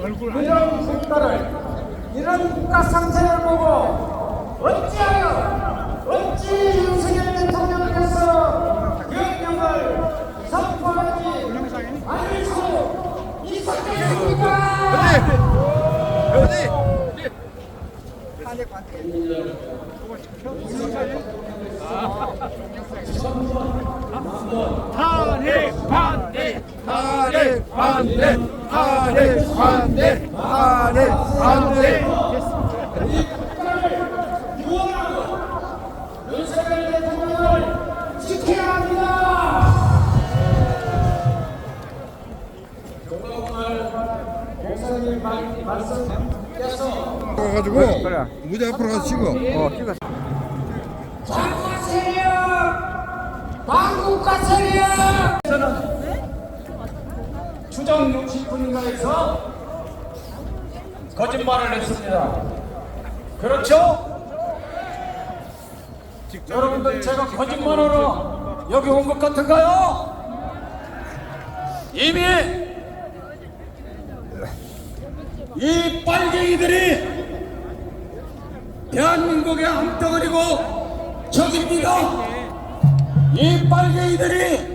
이런 국가를, 이런 국가 상태를 보고 어찌 윤석열 대통령께서 명령을 선포하지 않을 수 있었겠습니까? 탄핵 반대, 탄핵 반대, 탄핵 반대, 탄핵 반대. 윤석열 대통령을 지켜야 합니다. 오늘 목사님 말씀께서 가지고 무대 앞으로 가서 찍어. 장과 세력, 망국과 세력. 저는 추정 60분인가에서 거짓말을 했습니다. 그렇죠? 여러분들 제가 거짓말하러 여기 온 것 같은가요? 이미 이 빨갱이들이 대한민국의 암덩어리고 적입니다. 이 빨갱이들이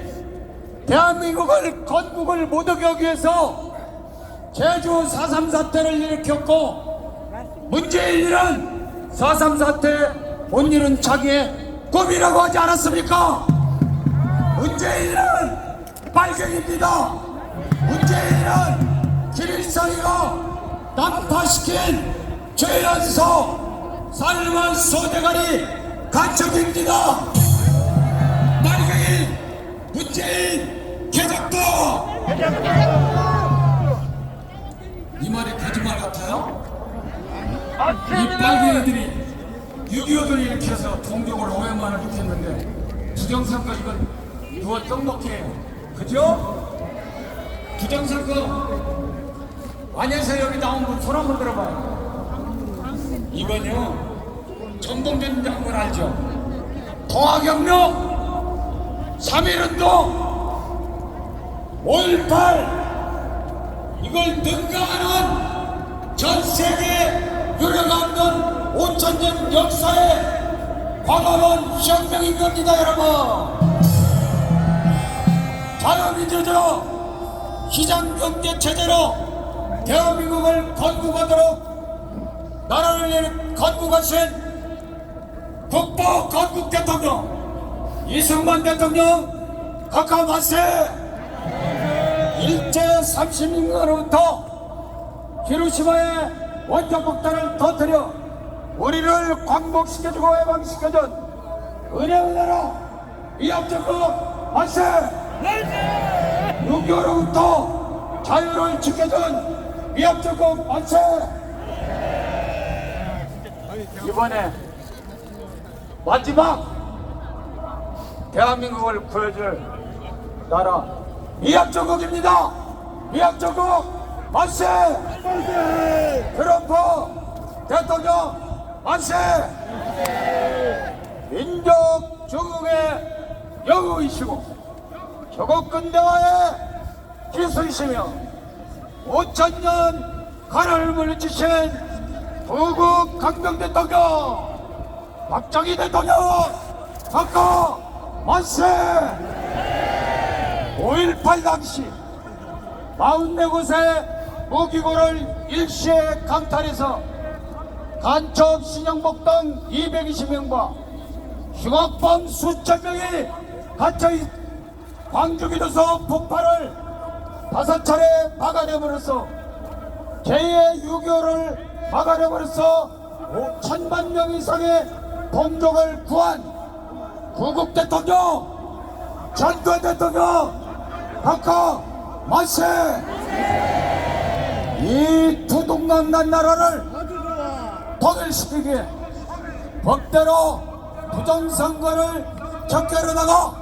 대한민국을 건국을 못하게 하기 위해서 제주 4.3 사태를 일으켰고 문재인이란 4.3 사태 본 일은 자기의 꿈이라고 하지 않았습니까? 문재인은 빨갱이입니다. 문재인은 김일성이가 난파시킨 죄연서 살만 소대가리 간첩입니다. 빨갱이 문재인 개작도. 이 말이 거짓말 같아요? 이 빨갱이들이 6.25를 일으켜서 동족을 500만을 일으켰는데 부정선거 이건 누가 떡먹게 그죠? 부정선거 안에서 여기 나온 분 손 한번 들어봐요. 이건요 전동전 장군 알죠? 통화경로 3.1운동 5.18 이걸 능가하는 전 세계 유례가 없는 5,000년 역사의 과감한 혁명인 겁니다. 여러분 자유민주주의 시장경제체제로 대한민국을 건국하도록 나라를 건국하신 국보 건국 대통령 이승만 대통령 각하 만세. 일제 30년으로부터 히로시마의 원자폭탄을 터뜨려 우리를 광복시켜주고 해방시켜준 은혜의 나라 위협적국 만세. 6.25로부터 자유를 지켜준 위협적국 만세. 이번에 마지막 대한민국을 구해줄 나라 위협적국입니다. 위협적국 만세. 트럼프 대통령 만세. 민족 중흥의 영웅이시고 조국 근대화의 기수이시며 5,000년 가난을 물리치신 부국 강병 대통령 박정희 대통령 각하 만세. 5.18 당시 44곳의 무기고를 일시에 강탈해서 간첩 신영복 등 220명과 흉악범 수천 명이 갇혀있 광주교도소 폭발을 5차례 막아내버려서 제2의 6.25를 막아내버려서 5천만 명 이상의 동족을 구한 구국 대통령 전두환 대통령 각하 만세. 이 두동강난 나라를 통일시키기에 법대로 부정선거를 적결해 나가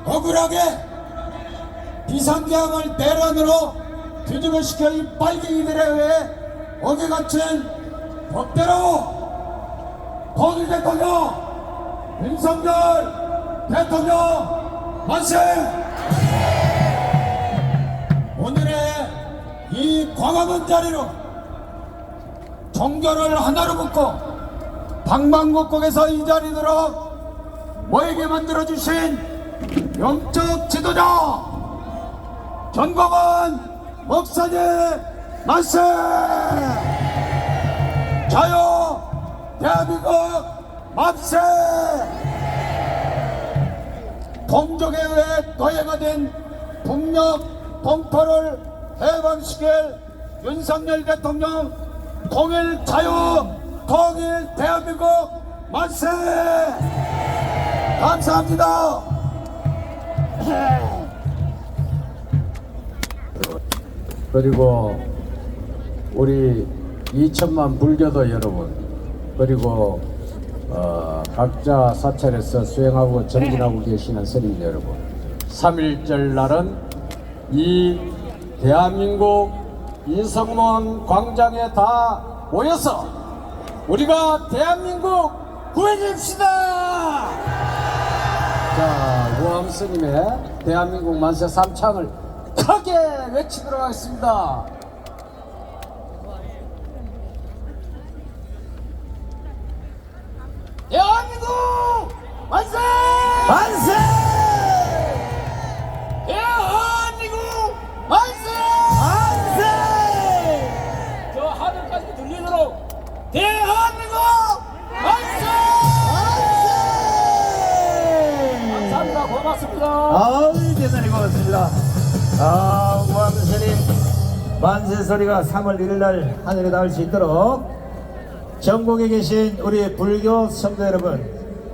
억울하게 비상계엄을 내란으로 뒤집어시켜 이 빨갱이들에 의해 어기 갇힌 법대로 통일 대통령 윤석열 대통령 만세. 오늘의 이 광화문 자리로 종교를 하나로 묶고 방방곡곡에서 이 자리들어 모이게 만들어주신 영적 지도자 전광훈 목사님 만세! 자유 대한민국 만세! 동족에 의해 노예가 된 북녘 동포를 해방시킬 윤석열 대통령 통일 자유 통일 대한민국 만세! 감사합니다. 그리고 우리 2천만 불교도 여러분, 그리고 각자 사찰에서 수행하고 정진하고 계시는 스님 여러분, 3.1절 날은 이 대한민국 인성문 광장에 다 모여서 우리가 대한민국 구해줍시다. 자, 우암 스님의 대한민국 만세 3창을 크게 외치도록 하겠습니다. 대한민국 만세! 만세! 대한민국 만세! 만세! 저 하늘까지 들리도록 대한민국 만세! 감사합니다. 고맙습니다. 아우, 대단히 고맙습니다. 아, 우암스님 만세 소리가 3월 1일 하늘에 닿을 수 있도록 전국에 계신 우리 불교 성도 여러분,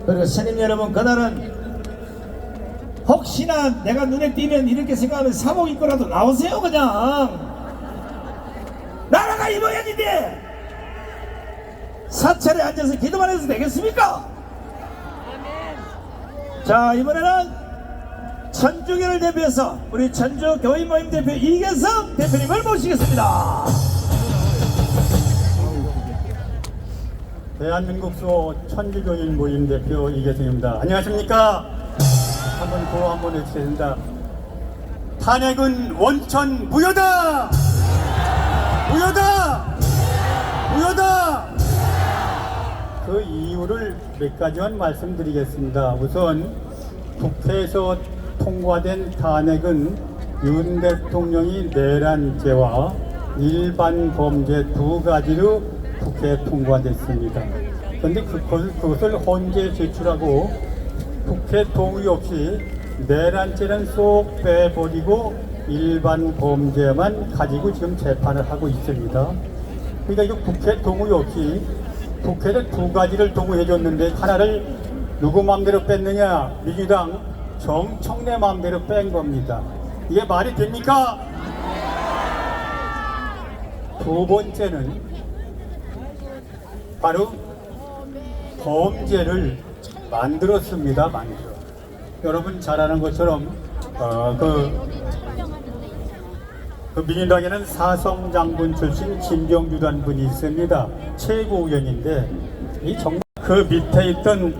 그리고 스님 여러분, 그날은 혹시나 내가 눈에 띄면 이렇게 생각하면 사복 입고라도 나오세요. 그냥 나라가 이 모양인데 사찰에 앉아서 기도만 해도 되겠습니까? 자, 이번에는 천주교를 대표해서 우리 천주 교인 모임 대표 이계성 대표님을 모시겠습니다. 대한민국 수호 천주교인 모임 대표 이계승입니다. 안녕하십니까? 한번 구호 한번 해주셔야 됩니다. 탄핵은 원천 무효다! 무효다! 무효다! 그 이유를 몇 가지만 말씀드리겠습니다. 우선 국회에서 통과된 탄핵은 윤 대통령이 내란죄와 일반 범죄 두 가지로 국회에 통과됐습니다. 그런데 그것을 헌재 제출하고 국회 동의 없이 내란죄는 쏙 빼버리고 일반 범죄만 가지고 지금 재판을 하고 있습니다. 그러니까 이거 국회 동의 없이 국회는 두 가지를 동의해 줬는데 하나를 누구 마음대로 뺐느냐? 민주당 정청래 마음대로 뺀 겁니다. 이게 말이 됩니까? 두 번째는 바로 범죄를 만들었습니다. 여러분 잘 아는 것처럼 그 민주당에는 사성 장군 출신 김병주라는 분이 있습니다. 최고위원인데 이 정말 그 밑에 있던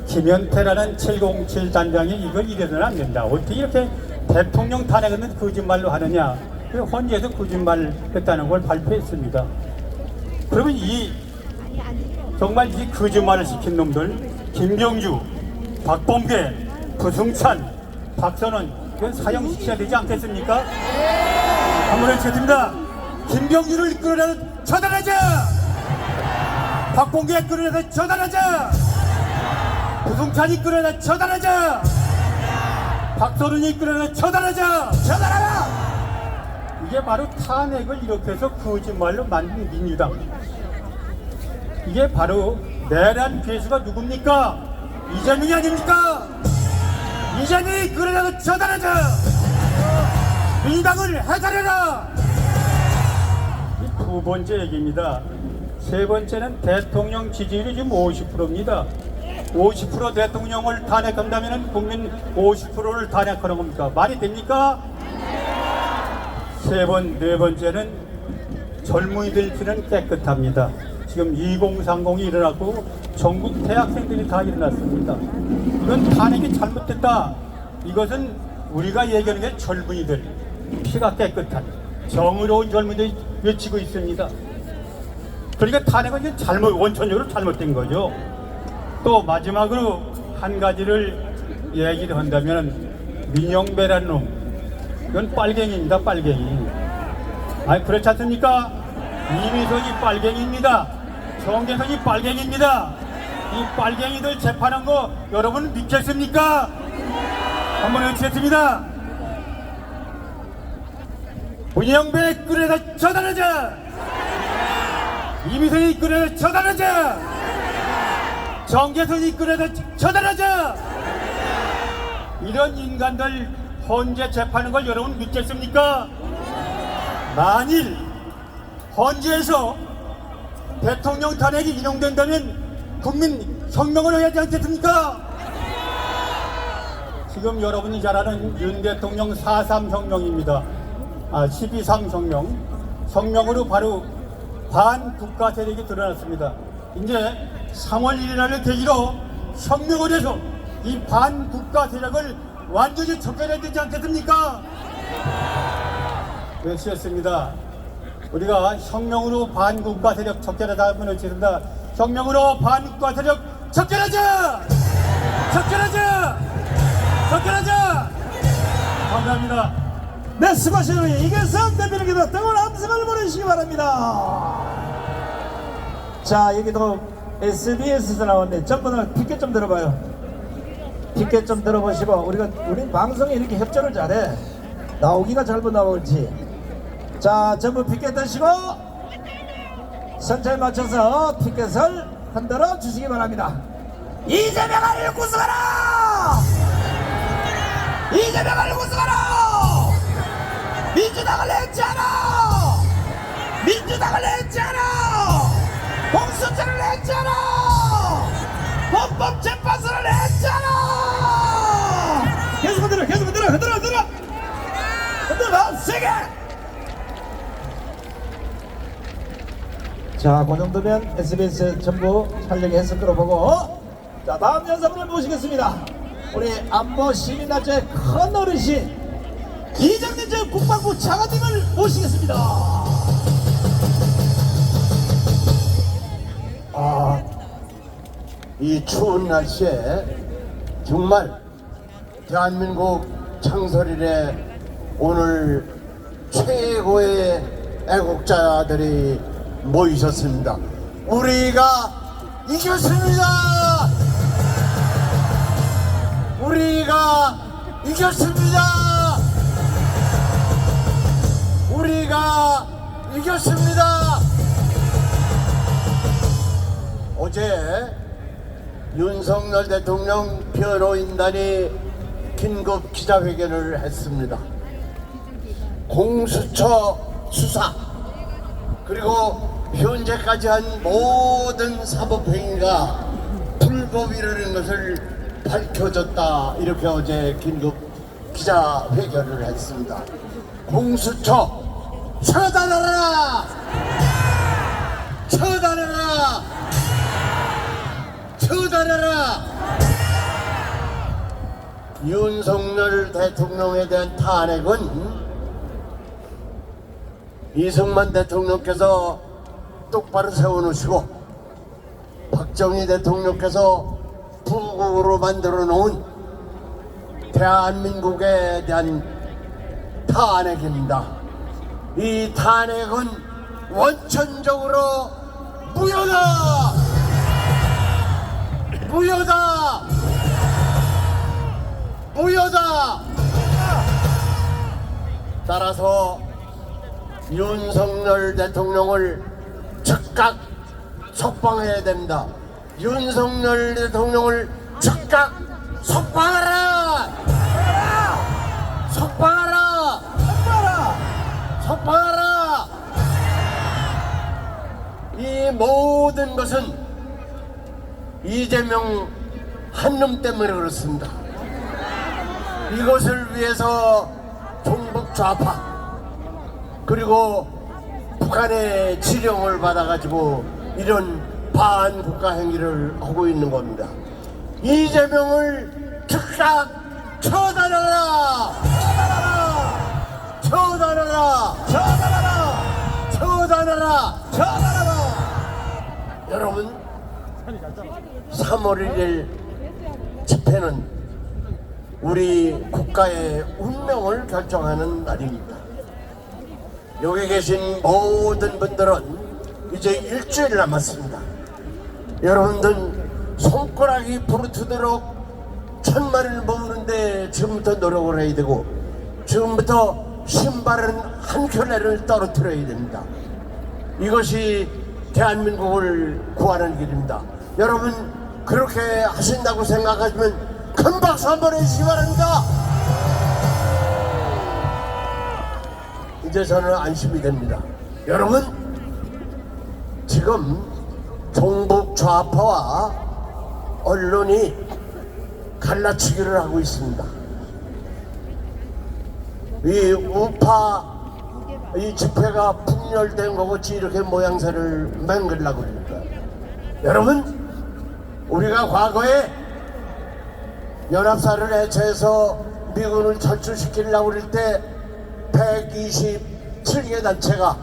김현태라는 707 단장이 이걸 이래서는 안 된다. 어떻게 이렇게 대통령 탄핵은 거짓말로 하느냐. 헌재에서 거짓말 했다는 걸 발표했습니다. 그러면 정말 이 거짓말을 시킨 놈들 김병주, 박범계, 부승찬, 박선원 이건 사형시켜야 되지 않겠습니까? 한번 해주겠습니다. 김병주를 이끌어내서 처단하자! 박범계 이끌어내서 처단하자! 부승찬이 이끌어내서 처단하자! 박선원이 이끌어내서 처단하자! 처단하라! 이게 바로 탄핵을 이렇게 해서 거짓말로 만든 민주당. 이게 바로 내란 괴수가 누굽니까? 이재명이 아닙니까? 이재명이 그러려고 처단하자! 민주당을 해산해라! 이 두 번째 얘기입니다. 세 번째는 대통령 지지율이 지금 50%입니다. 50% 대통령을 탄핵한다면 국민 50%를 탄핵하는 겁니까? 말이 됩니까? 네 번째는 젊은이들 피는 깨끗합니다. 지금 2030이 일어났고 전국 대학생들이 다 일어났습니다. 이건 탄핵이 잘못됐다. 이것은 우리가 얘기하는 게 젊은이들 피가 깨끗한 정의로운 젊은이들이 외치고 있습니다. 그러니까 탄핵은 이제 원천적으로 잘못된 거죠. 또 마지막으로 한 가지를 얘기를 한다면 민영배라는 놈, 이건 빨갱이입니다. 빨갱이. 아니 그렇지 않습니까? 이미선이 빨갱이입니다. 정계선이 빨갱이입니다. 이 빨갱이들 재판한 거 여러분 믿겠습니까? 한번 외치겠습니다. 문영배 끌어다 처단하자. 이미선이 끌어다 처단하자. 정계선이 끌어다 처단하자. 이런 인간들 헌재 재판하는 걸 여러분 믿겠습니까? 만일 헌재에서 대통령 탄핵이 인용된다면 국민 혁명을 해야 하지 않겠습니까? 지금 여러분이 잘 아는 윤 대통령 4.3 혁명입니다. 12.3 혁명. 혁명으로 바로 반국가 세력이 드러났습니다. 이제 3월 1일 날을 계기로 혁명을 해서 이 반국가 세력을 완전히 척결해야 되지 않겠습니까? 외치겠습니다. 우리가 혁명으로 반국가 세력 척결하자 한번 외치겠습니다. 혁명으로 반국가 세력 척결하자! 척결하자! 척결하자! 감사합니다. 네, 수고하셨습니다. 이계선 대표님께서 뜨거운 함성을 보내주시기 바랍니다. 자, 여기도 SBS에서 나왔네. 전부 다 티켓 좀 들어봐요. 티켓 좀 들어보시고, 우리 방송에 이렇게 협조를 잘해. 나오기가 잘못 나올지. 자, 전부 티켓 드시고 선차에 맞춰서 티켓을 흔들어 주시기 바랍니다. 이재명을 구속하라! 이재명을 구속하라! 민주당을 해체하라! 민주당을 해체하라! 공수처를 해체하라! 헌법재판소를 해체하라! 계속 흔들어, 계속 흔들어, 흔들어, 흔들어! 흔들어, 세게! 자, 그 정도면 SBS 전부 촬영해서 끌어보고, 자, 다음 영상을 모시겠습니다. 우리 안보 시민단체 큰 어르신 이정진 전 국방부 장관님을 모시겠습니다. 이 추운 날씨에 정말 대한민국 창설일에 오늘 최고의 애국자들이 모이셨습니다. 우리가 이겼습니다. 우리가 이겼습니다. 우리가 이겼습니다. 어제 윤석열 대통령 변호인단이 긴급 기자회견을 했습니다. 공수처 수사 그리고 현재까지 한 모든 사법행위가 불법이라는 것을 밝혀졌다, 이렇게 어제 긴급 기자회견을 했습니다. 공수처 처단하라! 처단하라! 처단하라! 윤석열 대통령에 대한 탄핵은 이승만 대통령께서 똑바로 세워놓으시고 박정희 대통령께서 부국으로 만들어 놓은 대한민국에 대한 탄핵입니다. 이 탄핵은 원천적으로 무효다! 무효다! 무효다! 따라서 윤석열 대통령을 즉각 석방해야 됩니다. 윤석열 대통령을 즉각 석방하라! 석방하라! 석방하라! 이 모든 것은 이재명 한놈 때문에 그렇습니다. 이것을 위해서 종북 좌파 그리고 북한의 지령을 받아가지고 이런 반국가 행위를 하고 있는 겁니다. 이재명을 즉각 처단하라! 처단하라! 처단하라 처단하라! 처단하라. 처단하라! 여러분 3월 1일 집회는 우리 국가의 운명을 결정하는 날입니다. 여기 계신 모든 분들은 이제 일주일 남았습니다. 여러분들 손가락이 부르트도록 1000마리를 모으는데 지금부터 노력을 해야 되고 지금부터 신발은 한 켤레를 떨어뜨려야 됩니다. 이것이 대한민국을 구하는 길입니다. 여러분 그렇게 하신다고 생각하시면 큰 박수 한번 해주시기 바랍니다. 이제 저는 안심이 됩니다. 여러분 지금 종북 좌파와 언론이 갈라치기를 하고 있습니다. 이 우파 이 집회가 분열된 거같이 이렇게 모양새를 맹글라고 그러니까 여러분 우리가 과거에 연합사를 해체해서 미군을 철수시키려고 그럴 때 127개 단체가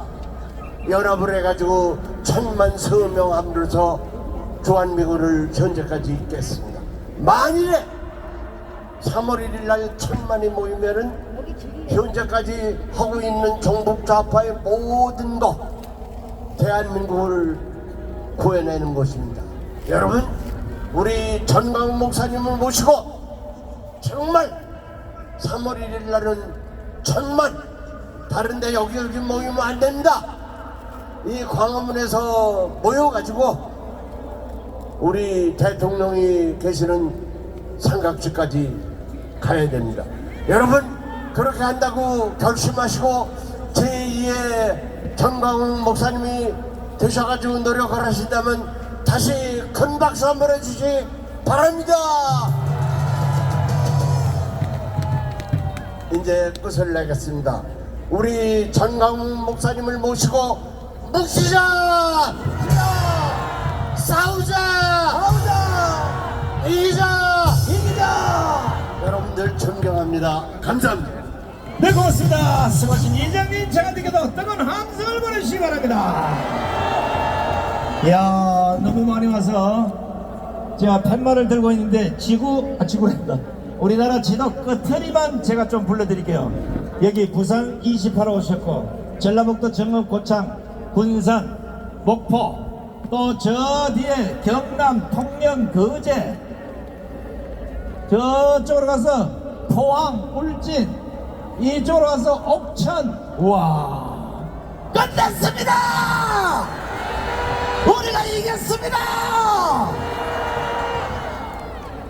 연합을 해가지고 1000만 서명함으로써 주한미군을 현재까지 있겠습니다. 만일에 3월 1일 날 1000만이 모이면은 현재까지 하고 있는 정북 좌파의 모든 것 대한민국을 구해내는 것입니다. 여러분 우리 전광훈 목사님을 모시고 정말 3월 1일 날은 1000만 다른데 여기 모이면 안 됩니다. 이 광화문에서 모여가지고 우리 대통령이 계시는 삼각지까지 가야 됩니다. 여러분 그렇게 한다고 결심하시고 제2의 전광훈 목사님이 되셔가지고 노력을 하신다면 다시 큰 박수 한번 해주시기 바랍니다. 이제 끝을 내겠습니다. 우리 전광훈 목사님을 모시고 묵시자! 싸우자! 이기자! 여러분들 존경합니다. 감사합니다. 네 고맙습니다. 수고하신 이장님 장관님께도 뜨거운 함성을 보내주시기 바랍니다. 이야 너무 많이 와서 제가 팻말을 들고 있는데 지구란다. 우리나라 지도 끝에리만 제가 좀 불러드릴게요. 여기 부산 28호 오셨고 전라북도 정읍 고창 군산 목포 또 저 뒤에 경남 통영 거제 저쪽으로 가서 포항 울진 이쪽으로 가서 옥천 우와 끝났습니다. 우리가 이겼습니다.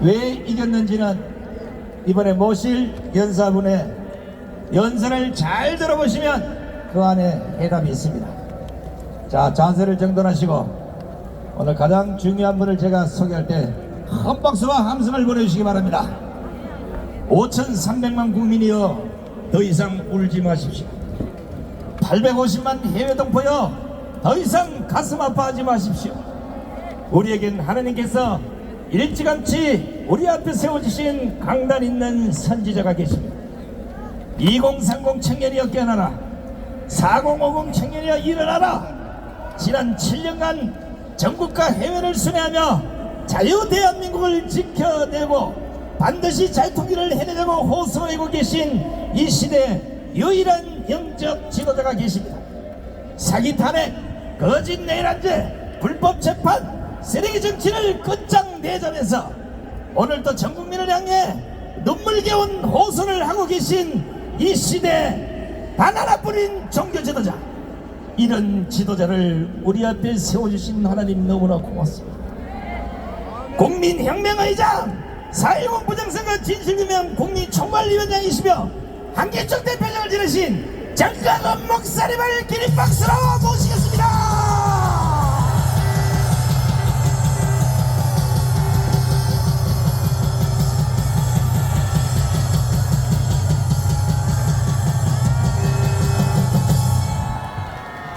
왜 이겼는지는 이번에 모실 연사분의 연설을 잘 들어보시면 그 안에 해답이 있습니다. 자 자세를 정돈하시고 오늘 가장 중요한 분을 제가 소개할 때 큰 박수와 함성을 보내주시기 바랍니다. 5300만 국민이여 더 이상 울지 마십시오. 850만 해외 동포여 더 이상 가슴 아파하지 마십시오. 우리에겐 하나님께서 일찌감치 우리 앞에 세워주신 강단 있는 선지자가 계십니다. 2030 청년이여 깨어나라. 4050 청년이여 일어나라. 지난 7년간 전국과 해외를 순회하며 자유 대한민국을 지켜내고 반드시 자유통일을 해내려고 호소하고 계신 이 시대 유일한 영적 지도자가 계십니다. 사기 탄핵, 거짓 내란죄, 불법 재판, 쓰레기 정치를 끝장내자면서 오늘도 전 국민을 향해 눈물겨운 호소를 하고 계신 이 시대 단 하나뿐인 종교 지도자, 이런 지도자를 우리 앞에 세워주신 하나님 너무나 고맙습니다. 국민혁명의장 4.10 부정선거 진실규명 국민총괄위원장이시며 한기총 대표장을 지내신 전광훈 목사님을 기립박수로 모시겠습니다.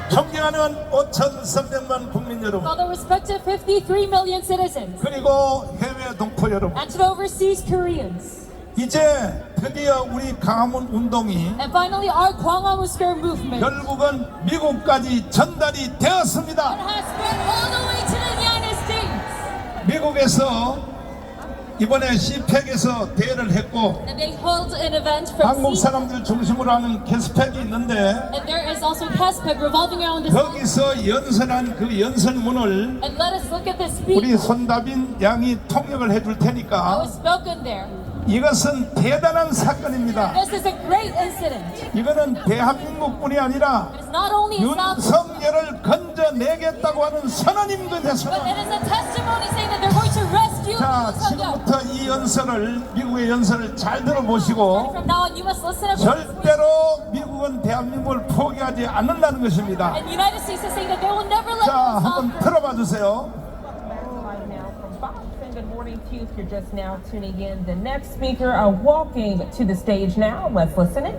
존경하는 5,300만 국민 여러분, For the respective 53 million citizens 그리고 해외 동포 여러분, and to the overseas Koreans, 이제 드디어 우리 강화문 운동이 And finally, our Gwanghwamun Square movement 결국은 미국까지 전달이 되었습니다. has spread all the way to the United States. 미국에서 이번에 CPEC에서 대회를 했고 And they hold an event from 한국 CPEC. 사람들 중심으로 하는 캐스펙이 있는데 And there is also CASPEC revolving around this. 거기서 연설한 그 연설문을 And let us look at this 우리 speech 손다빈 양이 통역을 해줄 that 테니까 was spoken there. 이것은 대단한 사건입니다. This is a great incident. 이거는 대한민국뿐이 아니라 It's not only a stop, 윤석열을 건져내겠다고 하는 선언입니다. but 선언. it is a testimony saying that they're going to rescue 자, Yoon Suk-yeol. 지금부터 이 연설을 미국의 연설을 잘 들어보시고 From now on, you must listen up. 절대로 미국은 대한민국을 포기하지 않는다는 것입니다. And the United States is saying that they will never let 자, them 한번 stop. 들어봐 주세요. Live now from Fox, and good morning to you if you're just now tuning in. The next speaker are walking to the stage now. Let's listen in.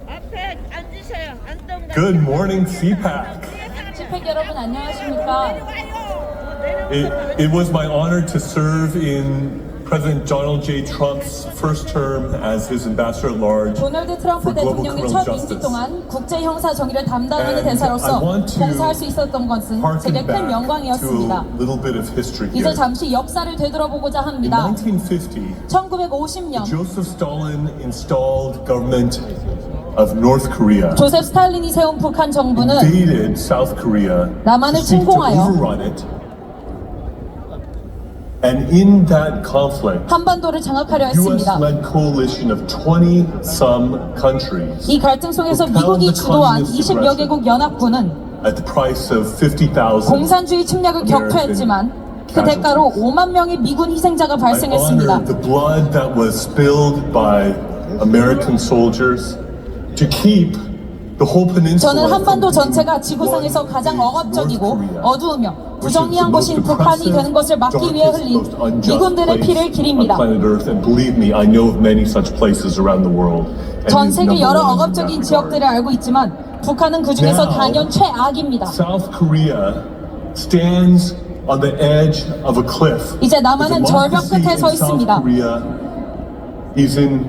앞에 앉으셔요. 앉던가. Good morning, CPAC. CPEC 여러분 안녕하십니까? It was my honor to serve in President Donald J. Trump's first term as his ambassador at large 도널드 트럼프 for global 대통령이 criminal 첫 임기 justice. 동안 국제 형사 정의를 담당하는 And 대사로서 I want to 봉사할 수 있었던 것은 제게 Harken 큰 back to 영광이었습니다. a little bit of history 이제 here. 잠시 역사를 되돌아보고자 In 합니다. 1950, 1950년 Joseph Stalin installed government of North Korea, 조셉 스탈린이 세운 북한 정부는 invaded South Korea 남한을 to seek to 침공하여 overrun it. And in that conflict, 한반도를 장악하려 했습니다. U.S.-led coalition of 20-some countries 이 갈등 속에서 미국이 주도한 20여 개국 연합군은 at the price of 50,000. 공산주의 침략을 격퇴했지만 그 대가로 5만 명의 미군 희생자가 I 발생했습니다. honor the blood that was spilled by American soldiers to keep the whole peninsula 저는 한반도 from being 전체가 지구상에서 one 가장 big 억압적이고 North Korea, 어두우며 which is the 부정의한 most 곳인 북한이 되는 것을 막기 oppressive, 위해 darkest, 흘린 most unjust 미군들의 place 피를 on 기립니다. planet Earth. And believe me, I know of many such places around the world. And 전 is 세계 number 여러 one in that 억압적인 regard. 지역들을 알고 있지만 북한은 그 중에서 Now, 단연 최악입니다. South Korea stands on the edge of a cliff. 이제 남한은 The 절벽 democracy 끝에 in 서 South 있습니다. Korea is in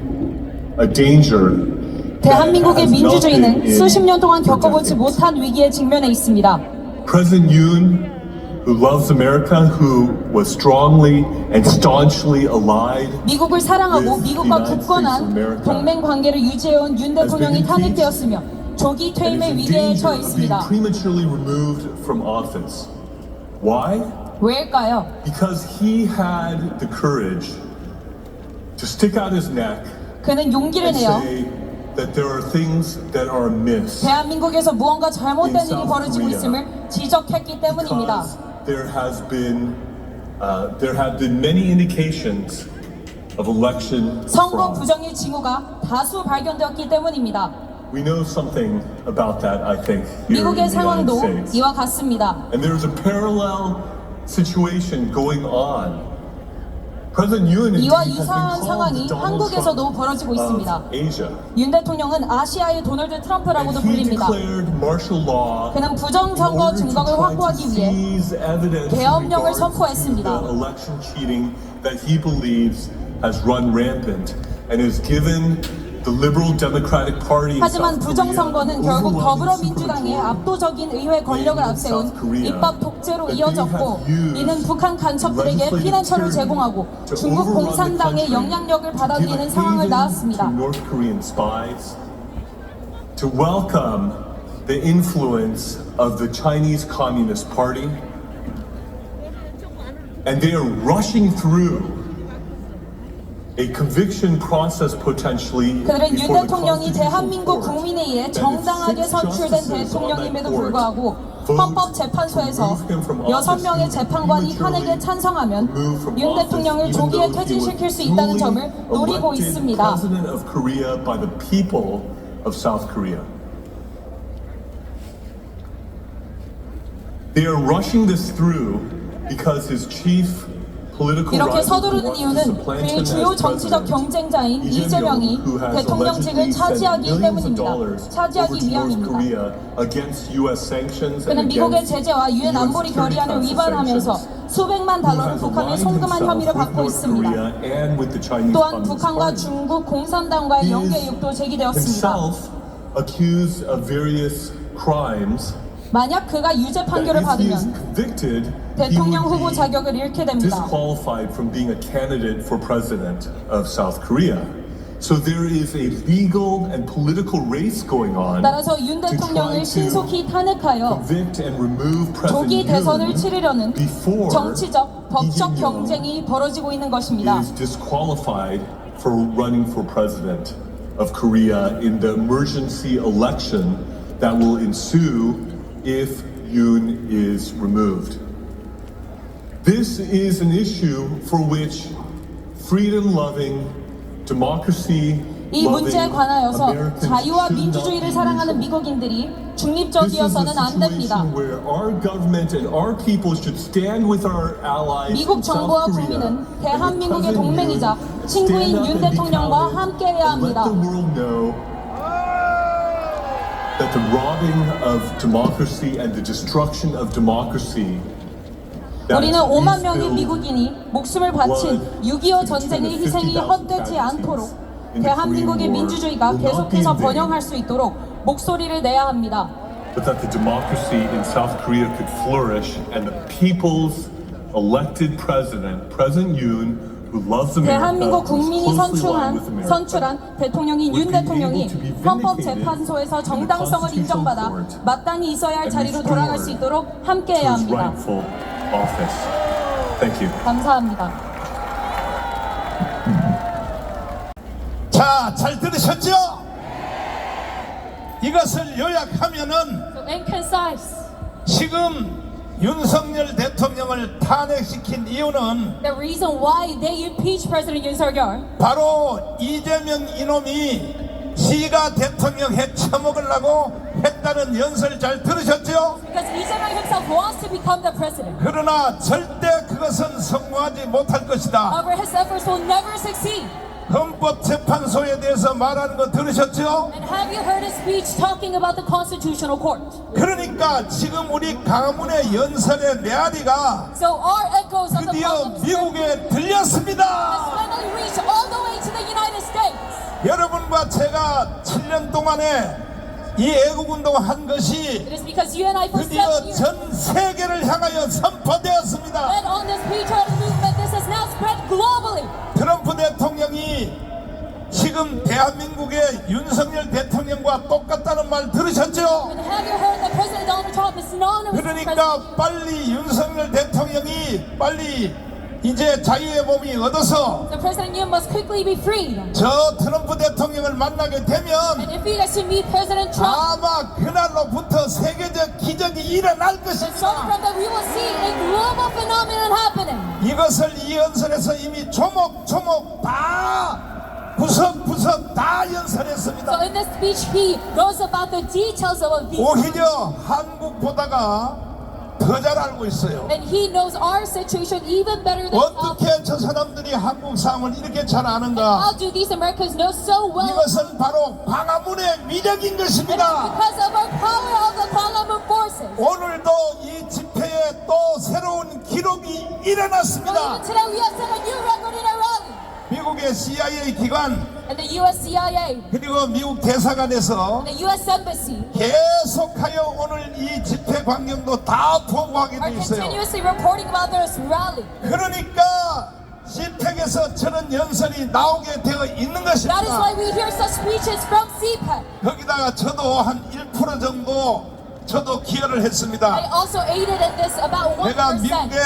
a danger. 대한민국의 that has not 민주주의는 been in 수십 년 동안 for 겪어보지 decades. 못한 위기에 직면해 있습니다. President Yoon, who loves America, who was strongly and staunchly allied, 미국을 사랑하고 with 미국과 the United 굳건한 States of America, 동맹 관계를 유지해온 윤 대통령이 탄핵되었으며 조기 and 퇴임의 is in 위기에 danger 처해 of being 있습니다. prematurely removed from office. Why? 왜일까요? Because he had the courage to stick out his neck 그는 용기를 and 내어 say that there are things that are amiss. 대한민국에서 무언가 잘못된 In 일이 South 벌어지고 Korea. 있음을 지적했기 때문입니다. Because there have been many indications of election 선거 fraud. 부정의 징후가 다수 발견되었기 때문입니다. We know something about that, I think, here in 미국의 the United 상황도 States. 이와 같습니다. And there's a parallel situation going on. President Yoon indeed 이와 has been 유사한 called 상황이 the Donald 한국에서도 Trump 벌어지고 있습니다. of Asia. 윤 대통령은 아시아의 도널드 트럼프라고도 And he 불립니다. declared martial law 그는 in 부정선거 order to 증거를 try to 확보하기 위해 seize evidence in 계엄령을 regards 선포했습니다. to the election cheating that he believes has run rampant and has given the Liberal Democratic Party in 하지만 South 부정선거는 Korea 결국 overwhelming 더불어민주당의 supermajority. 압도적인 의회 권력을 앞세운 입법 독재로 이어졌고 이는 북한 간첩들에게 피난처를 제공하고 중국 공산당의 영향력을 받아들이는 상황을 낳았습니다. North Korean spies to welcome the influence of the Chinese Communist Party, and they are rushing through a conviction process potentially 그들은 윤 before the 대통령이 Constitutional 대한민국 Court. 국민회의에 And if 정당하게 6 선출된 justices on that 대통령임에도 court 불구하고 vote 헌법재판소에서 to remove him from 6명의 office, 재판관이 prematurely 탄핵에 찬성하면 removed from 윤 office, 대통령을 even 조기에 though he 퇴진시킬 was 수 있다는 duly 점을 노리고 elected 있습니다. President of Korea by the people of South Korea. They are rushing this through because his chief political 이렇게 rivals who 서두르는 want to 이유는 supplant 그의 him 주요 as 정치적 president. 경쟁자인 Lee 이재명이 Jae-myung, who has 대통령직을 allegedly spent 차지하기 millions of 때문입니다. dollars 차지하기 over to North 위함입니다. Korea against U.S. sanctions and 그는 미국의 against 제재와 유엔 US 안보리 security 결의안을 council 위반하면서 sanctions. 수백만 달러를 Who has 북한에 aligned 송금한 himself 혐의를 with 받고 North 있습니다. Korea and with the Chinese 또한 Communist 북한과 Party. 중국 공산당과의 He 연계 is 의혹도 제기되었습니다. himself accused of various crimes. 만약 그가 유죄 판결을 That if he is 받으면 convicted, he 대통령 would 후보 be 자격을 잃게 됩니다. disqualified from being a candidate for president of South Korea. So there is a legal and political race going on 따라서 윤 to try 대통령을 to 신속히 탄핵하여 convict and remove 조기 President 대선을 Yoon 치르려는 before 정치적, 법적 Lee Jae-myung 경쟁이 벌어지고 있는 것입니다. is disqualified for running for president of Korea in the emergency election that will ensue if Yoon is removed. This is an issue for which freedom-loving, democracy-loving 이 문제에 관하여서 Americans 자유와 should not 민주주의를 be 사랑하는 neutral. 미국인들이 This is a 중립적이어서는 안 됩니다. situation where our government and our people should stand with our allies in 미국 South 정부와 Korea 국민은 and with 대한민국의 President 동맹이자 Yoon, 친구인 stand up 윤 and be 대통령과 counted 함께해야 and let 합니다. the world know that the robbing of democracy and the destruction of democracy that 우리는 5만 we 명의 spilled 미국인이 목숨을 바친 6.25 전쟁의 희생이 헛되지 않도록 대한민국의 민주주의가 계속해서 번영할 수 있도록 목소리를 내야 합니다. but that the democracy in South Korea could flourish and the people's elected president, President Yoon, who loves America, 대한민국 who is 국민이 closely aligned with America, 선출한 대통령인 윤 대통령이 헌법재판소에서 정당성을 인정받아 마땅히 있어야 할 자리로 돌아갈 수 있도록 to 함께해야 his 합니다. rightful office. Thank you. 감사합니다. 자, 잘 들으셨죠? 이것을 요약하면은 So in concise, 지금 윤석열 대통령을 탄핵시킨 이유는 the reason why they impeached President Yoon Suk-yeol 바로 이재명 이놈이 지가 대통령 해 처먹으려고 했다는 연설 잘 들으셨죠? because Lee Jae-myung himself wants to become the president. 그러나 절대 그것은 성공하지 못할 것이다. However, his efforts will never succeed. 헌법재판소에 대해서 말하는 거 들으셨죠? And have you heard his speech talking about the Constitutional Court? 그러니까 지금 우리 가문의 연설의 메아리가 So our echoes of the 드디어 problems 미국에 들렸습니다. finally reached all the way to the United States. 여러분과 제가 7년 동안에 이 애국운동을 한 것이 It is because you and I for 7 드디어 years 전 세계를 향하여 선포되었습니다. led on this patriotic movement. This has now spread globally. 트럼프 대통령이 지금 대한민국의 윤석열 대통령과 똑같다는 말 들으셨죠? And have you heard that President Donald Trump is synonymous with President? 그러니까 빨리 윤석열 대통령이 빨리 이제 자유의 몸이 얻어서 So President Yoon must quickly be freed. 저 트럼프 대통령을 만나게 되면 And if he gets to meet President Trump, 아마 그날로부터 세계적 기적이 일어날 then starting 것입니다. from that we will see a global phenomenon happening. 이것을 이 연설에서 이미 조목조목 다 구석구석 다 So 연설했습니다. in this speech, he goes about the details of these. 오히려 한국보다가 더 잘 알고 있어요. And he knows our situation even better than us. 어떻게 저 사람들이 한국 상황을 이렇게 잘 아는가? How do these Americans know so well? 이것은 바로 광화문의 미력인 It is 것입니다. because of our power of the Parliament forces. 오늘도 이 집회에 또 새로운 기록이 일어났습니다. Even today we have set a new record in our rally. 미국의 CIA 기관 And the US CIA, 그리고 미국 대사관에서 the US Embassy 계속하여 오늘 이 집회 광경도 다 보고하게 are 돼 있어요. continuously reporting about this rally. 그러니까 CPEC에서 저런 연설이 나오게 되어 있는 That is 것입니다. why we hear such speeches from CPAC. 거기다가 저도 한 1% 정도 저도 기여를 I 했습니다. also aided in this about 1%. 내가 미국에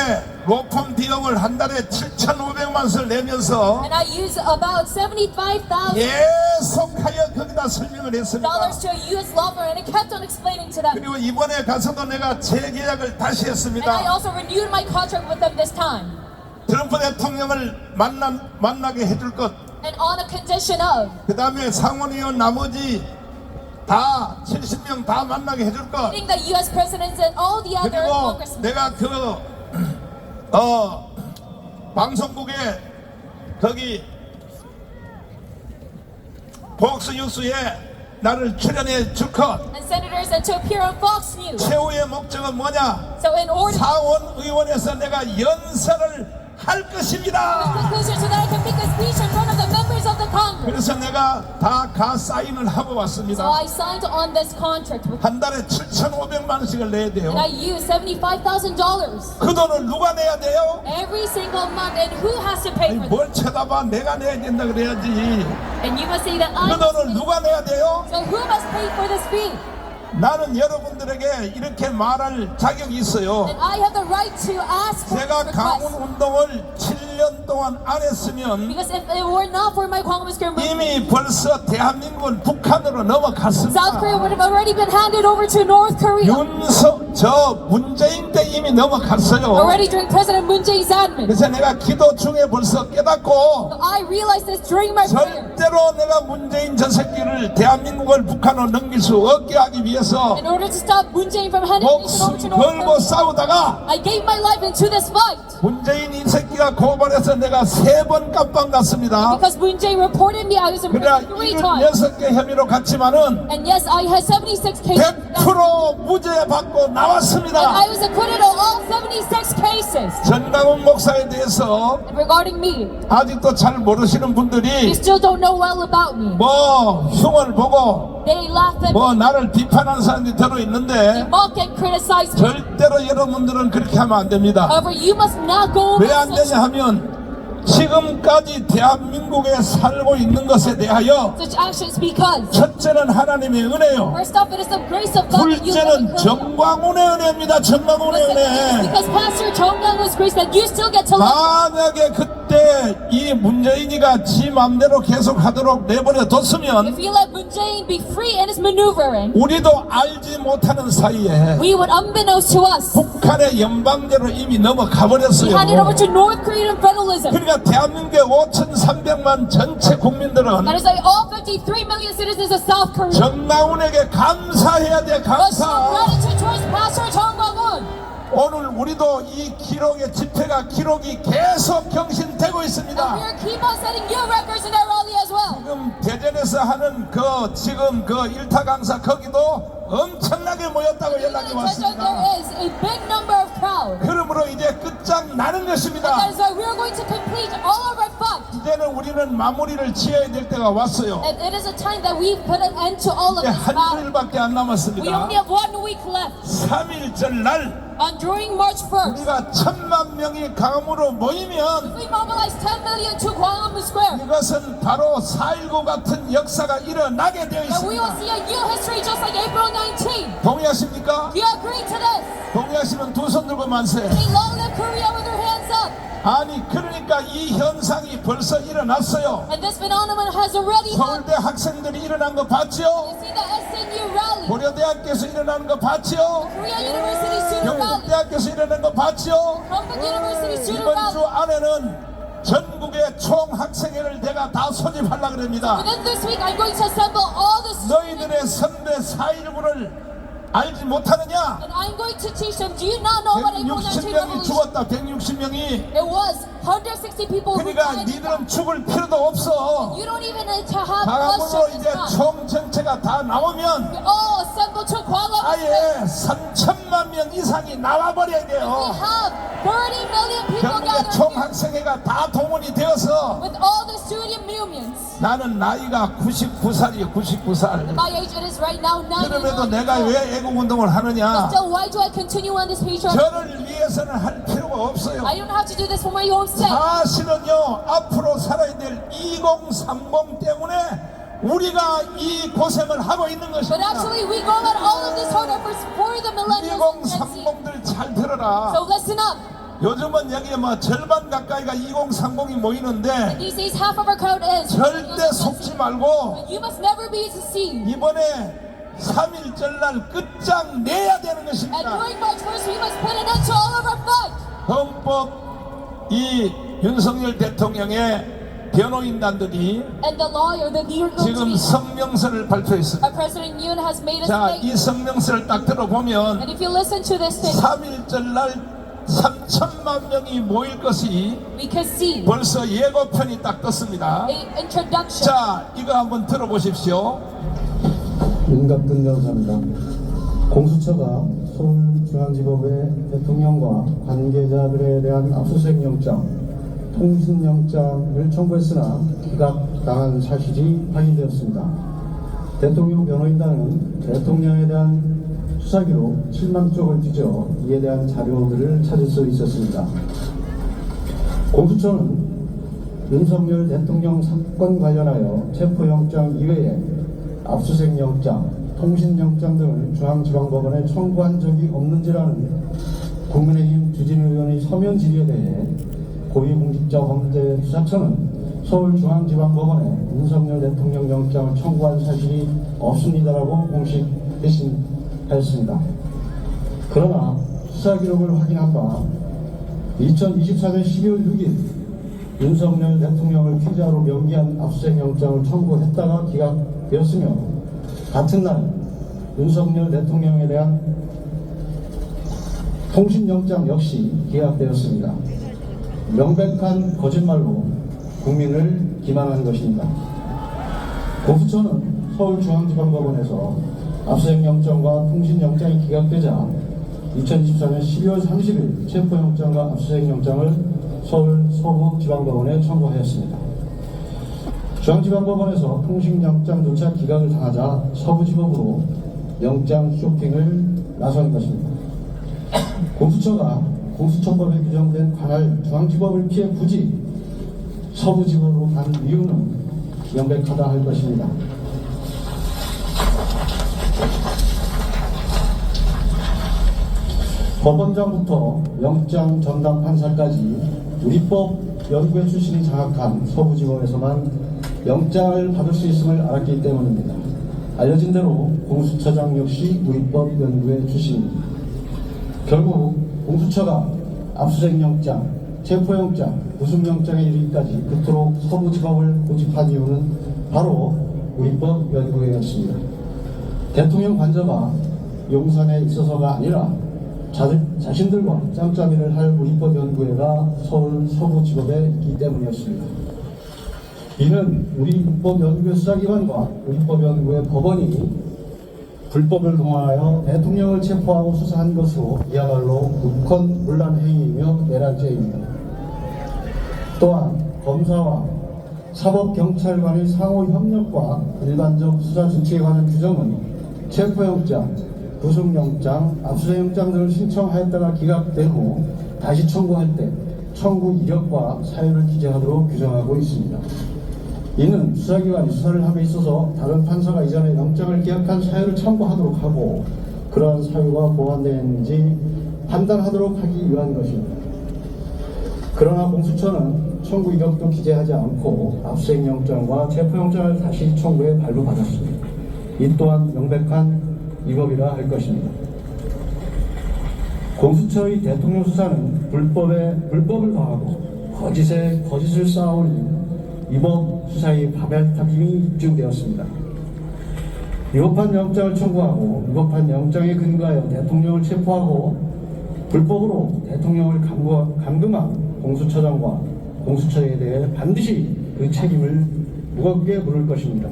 로펌 비용을 한 달에 7,500만 원을 내면서 And I use about $75,000 계속하여 거기다 설명을 했습니다. to a US law firm, and I kept on explaining to them. 그리고 이번에 가서도 내가 재계약을 다시 And I 했습니다. also renewed my contract with them this time. 트럼프 대통령을 만나게 해줄 것, And on a condition of, 그 다음에 상원의원 나머지 다 70명 다 만나게 해줄 것, meeting the US presidents and all the other 그리고 congressmen. 내가 방송국에 거기 폭스 뉴스에 나를 출연해 줄것 and senators and to appear on Fox News. 최후의 목적은 뭐냐? So in order 사원 의원에서 내가 연설을 할 것입니다. conclusion so that I can make a speech in front of the members of the Congress. 그래서 내가 다 사인을 하고 So 왔습니다. I signed on this contract with 한 달에 7,500만 원씩을 내야 돼요. and I used $75,000 그 돈을 누가 내야 돼요? every single month. And who has to pay 아니, for this? 뭘 쳐다봐, 내가 내야 된다 그래야지. And you must say that I 그 must 돈을 pay. 누가 내야 돼요? So who must pay for this fee? 나는 여러분들에게 이렇게 말할 자격이 있어요. And I have the right to ask for 제가 this 강원 request. 운동을 7년 동안 안 했으면 Because if it were not for my Congressman movement, 이미 벌써 대한민국은 북한으로 넘어갔습니다. South Korea would have already been handed over to North Korea. 문재인 때 이미 넘어갔어요. Already during President Moon Jae-in's admin. 그래서 내가 기도 중에 벌써 깨닫고 So I realized this during my prayer. 절대로 내가 문재인 저 새끼를 대한민국을 북한으로 넘길 수 없게 하기 위해서 In order to stop Moon Jae-in from handing the nation over to 목숨 North 걸고 Korea, 싸우다가 I gave my life into this fight. 문재인 이 새끼가 고발해서 내가 3번 깜빵 갔습니다. Because Moon Jae reported me, I was in 그러나 prison 3 times. 76개 혐의로 갔지만은 And yes, I had 76 cases. 100% 무죄 받고 And 나왔습니다. I was acquitted of all 76 cases. 전강훈 목사에 대해서 And regarding me, 아직도 잘 모르시는 you 분들이 still don't know well about me. 뭐 흉을 보고 They laugh at me, 뭐 나를 비판하는 사람들이 들어있는데 mock and criticize me. 절대로 여러분들은 그렇게 하면 안 됩니다. However, you must not go 왜 안 over 되냐 하면 지금까지 대한민국에 살고 있는 것에 대하여 such actions because 첫째는 하나님의 은혜요. first off, it is the grace of God that you live in 둘째는 Korea. 정광훈의 은혜입니다. 정광훈의 은혜. Because Pastor Chong Gang-was grace that you still get to live. 만약에 그때 이 문재인이가 지 맘대로 계속 하도록 내버려 뒀으면 If you let Moon Jae-in be free in his maneuvering, 우리도 알지 못하는 사이에 we would, unbeknownst to us, 북한의 연방대로 이미 넘어가 be 버렸어요. handed over to North Korean federalism. 그러니까 대한민국의 5,300만 전체 국민들은 That is like all 53 million citizens of South Korea. 정강훈에게 감사해야 돼. Must show 감사. gratitude towards Pastor Chong Gang-un. 오늘 우리도 이 기록의 집회가 기록이 계속 경신되고 있습니다. And we keep on setting new records in our rally as well. 지금 대전에서 하는 지금 일타 강사 거기도 엄청나게 모였다고 연락이 왔습니다. There is a big number of crowd. 그러므로 이제 끝장 나는 That 것입니다. is why we are going to complete all of our fight. 이제는 우리는 마무리를 지어야 될 때가 왔어요. And it is a time that we put an end to all of 이제 this 한 battle. 주일밖에 안 We 남았습니다. only have 1 week left. 3일절 날 On during March 1st, 우리가 1,000만 명이 강으로 모이면 we mobilize 10 million to Gwanghwamun Square. 이것은 바로 4.19 같은 역사가 일어나게 되어 And we will 있습니다. see a new history just like April 19. 동의하십니까? Do you agree to this? 동의하시면 두 손 들고 만세. Say long live Korea with your hands up. 아니 그러니까 이 현상이 벌써 일어났어요. And this phenomenon has already happened. 서울대 학생들이 일어난 거 봤죠? You see the SNU rally, 고려대학교에서 일어난 거 봤죠? Korea University student rally, 영국대학교에서 일어난 거 봤죠? Korea University student 이번 rally. 주 안에는 전국의 총학생회를 내가 다 소집하려고 합니다. Within this week, I'm going to assemble all the students. 너희들의 선배 4.19를 알지 못하느냐? And I'm going to teach them. Do you not know what April 19 160명이 revolution? 죽었다. 160명이. It was 160 people who 그러니까 died. 니들은 죽을 필요도 없어. You don't even need to have 강함으로 bloodshed 이제 this time. 총 전체가 다 나오면 We all assemble to Gwanghwamun 아예 Square. 3천만 명 이상이 나와버려야 We 돼요. have 30 million people 전국의 gathered here 총학생회가 다 동원이 되어서 with all the student unions. 나는 나이가 99살이에요. 99살. My age it is right now 90 그럼에도 years 내가 old. 왜 애국운동을 하느냐? Still, why do I continue on this patriotic? 저를 위해서는 할 필요가 없어요. I don't have to do this for my own sake. 사실은요, 앞으로 살아야 될 2030 때문에 우리가 이 고생을 하고 있는 But 것입니다. actually, we go at all of this hard efforts for the millennials and Gen Z. 2030들 잘 들어라. So listen up. 요즘은 여기에 뭐 절반 가까이가 2030이 모이는데 These days, half of our crowd is. 절대 속지 말고 You must never be deceived. 이번에 3.1절 날 끝장 내야 되는 And 것입니다. during March 1st, we must put an end to all of our fight. 헌법 이 윤석열 대통령의 변호인단들이 And the lawyer, the legal 지금 team, 성명서를 발표했습니다. our President Yoon has made a 자, statement. 이 성명서를 딱 들어보면 And if you listen to this thing, 3.1절 날 3천만 명이 모일 것이 we can see 벌써 예고편이 딱 떴습니다. a introduction. 자, 이거 한번 들어보십시오. 윤갑근 변호사입니다. 공수처가 서울중앙지법의 대통령과 관계자들에 대한 압수수색 영장, 통신영장을 청구했으나 기각당한 사실이 확인되었습니다. 대통령 변호인단은 대통령에 대한 수사기록 7만 쪽을 뒤져 이에 대한 자료들을 찾을 수 있었습니다. 공수처는 윤석열 대통령 사건 관련하여 체포영장 이외에 압수수색영장, 통신영장 등을 중앙지방법원에 청구한 적이 없는지라는 국민의힘 주진우 의원의 서면 질의에 대해 고위공직자범죄수사처는 서울중앙지방법원에 윤석열 대통령 영장을 청구한 사실이 없습니다라고 공식 회신하였습니다. 그러나 수사기록을 확인한 바 2024년 12월 6일 윤석열 대통령을 피의자로 명기한 압수수색영장을 청구했다가 기각되었으며 같은 날 윤석열 대통령에 대한 통신영장 역시 기각되었습니다. 명백한 거짓말로 국민을 기만한 것입니다. 공수처는 서울중앙지방법원에서 압수수색영장과 통신영장이 기각되자 2024년 12월 30일 체포영장과 압수수색영장을 서울 서부지방법원에 청구하였습니다. 중앙지방법원에서 통신영장조차 기각을 당하자 서부지법으로 영장 쇼핑을 나선 것입니다. 공수처가 공수처법에 규정된 관할 중앙지법을 피해 굳이 서부지법으로 간 이유는 명백하다 할 것입니다. 법원장부터 영장 전담 판사까지 우리법 연구회 출신이 장악한 서부지법에서만 영장을 받을 수 있음을 알았기 때문입니다. 알려진 대로 공수처장 역시 우리법 연구회 출신입니다. 결국 공수처가 압수수색영장, 체포영장, 구속영장에 이르기까지 그토록 서부지법을 고집한 이유는 바로 우리법 연구회였습니다. 대통령 관저가 용산에 있어서가 아니라 자신들과 짬짬이를 할 우리법 연구회가 서울 서부지법에 있기 때문이었습니다. 이는 우리법 연구회 수사기관과 우리법 연구회 법원이 불법을 동원하여 대통령을 체포하고 수사한 것으로 이야말로 국헌문란 행위이며 내란죄입니다. 또한 검사와 사법경찰관의 상호 협력과 일반적 수사 준칙에 관한 규정은 체포영장, 구속영장, 압수수색영장 등을 신청하였다가 기각된 후 다시 청구할 때 청구 이력과 사유를 기재하도록 규정하고 있습니다. 이는 수사기관이 수사를 함에 있어서 다른 판사가 이전에 영장을 기각한 사유를 참고하도록 하고 그러한 사유가 보완되었는지 판단하도록 하기 위한 것입니다. 그러나 공수처는 청구 이력도 기재하지 않고 압수수색영장과 체포영장을 다시 청구해 발부받았습니다. 이 또한 명백한 위법이라 할 것입니다. 공수처의 대통령 수사는 불법에 불법을 더하고 거짓에 거짓을 쌓아올린 위법 수사의 바벨탑임이 입증되었습니다. 위법한 영장을 청구하고 위법한 영장에 근거하여 대통령을 체포하고 불법으로 대통령을 감금한 공수처장과 공수처에 대해 반드시 그 책임을 무겁게 물을 것입니다.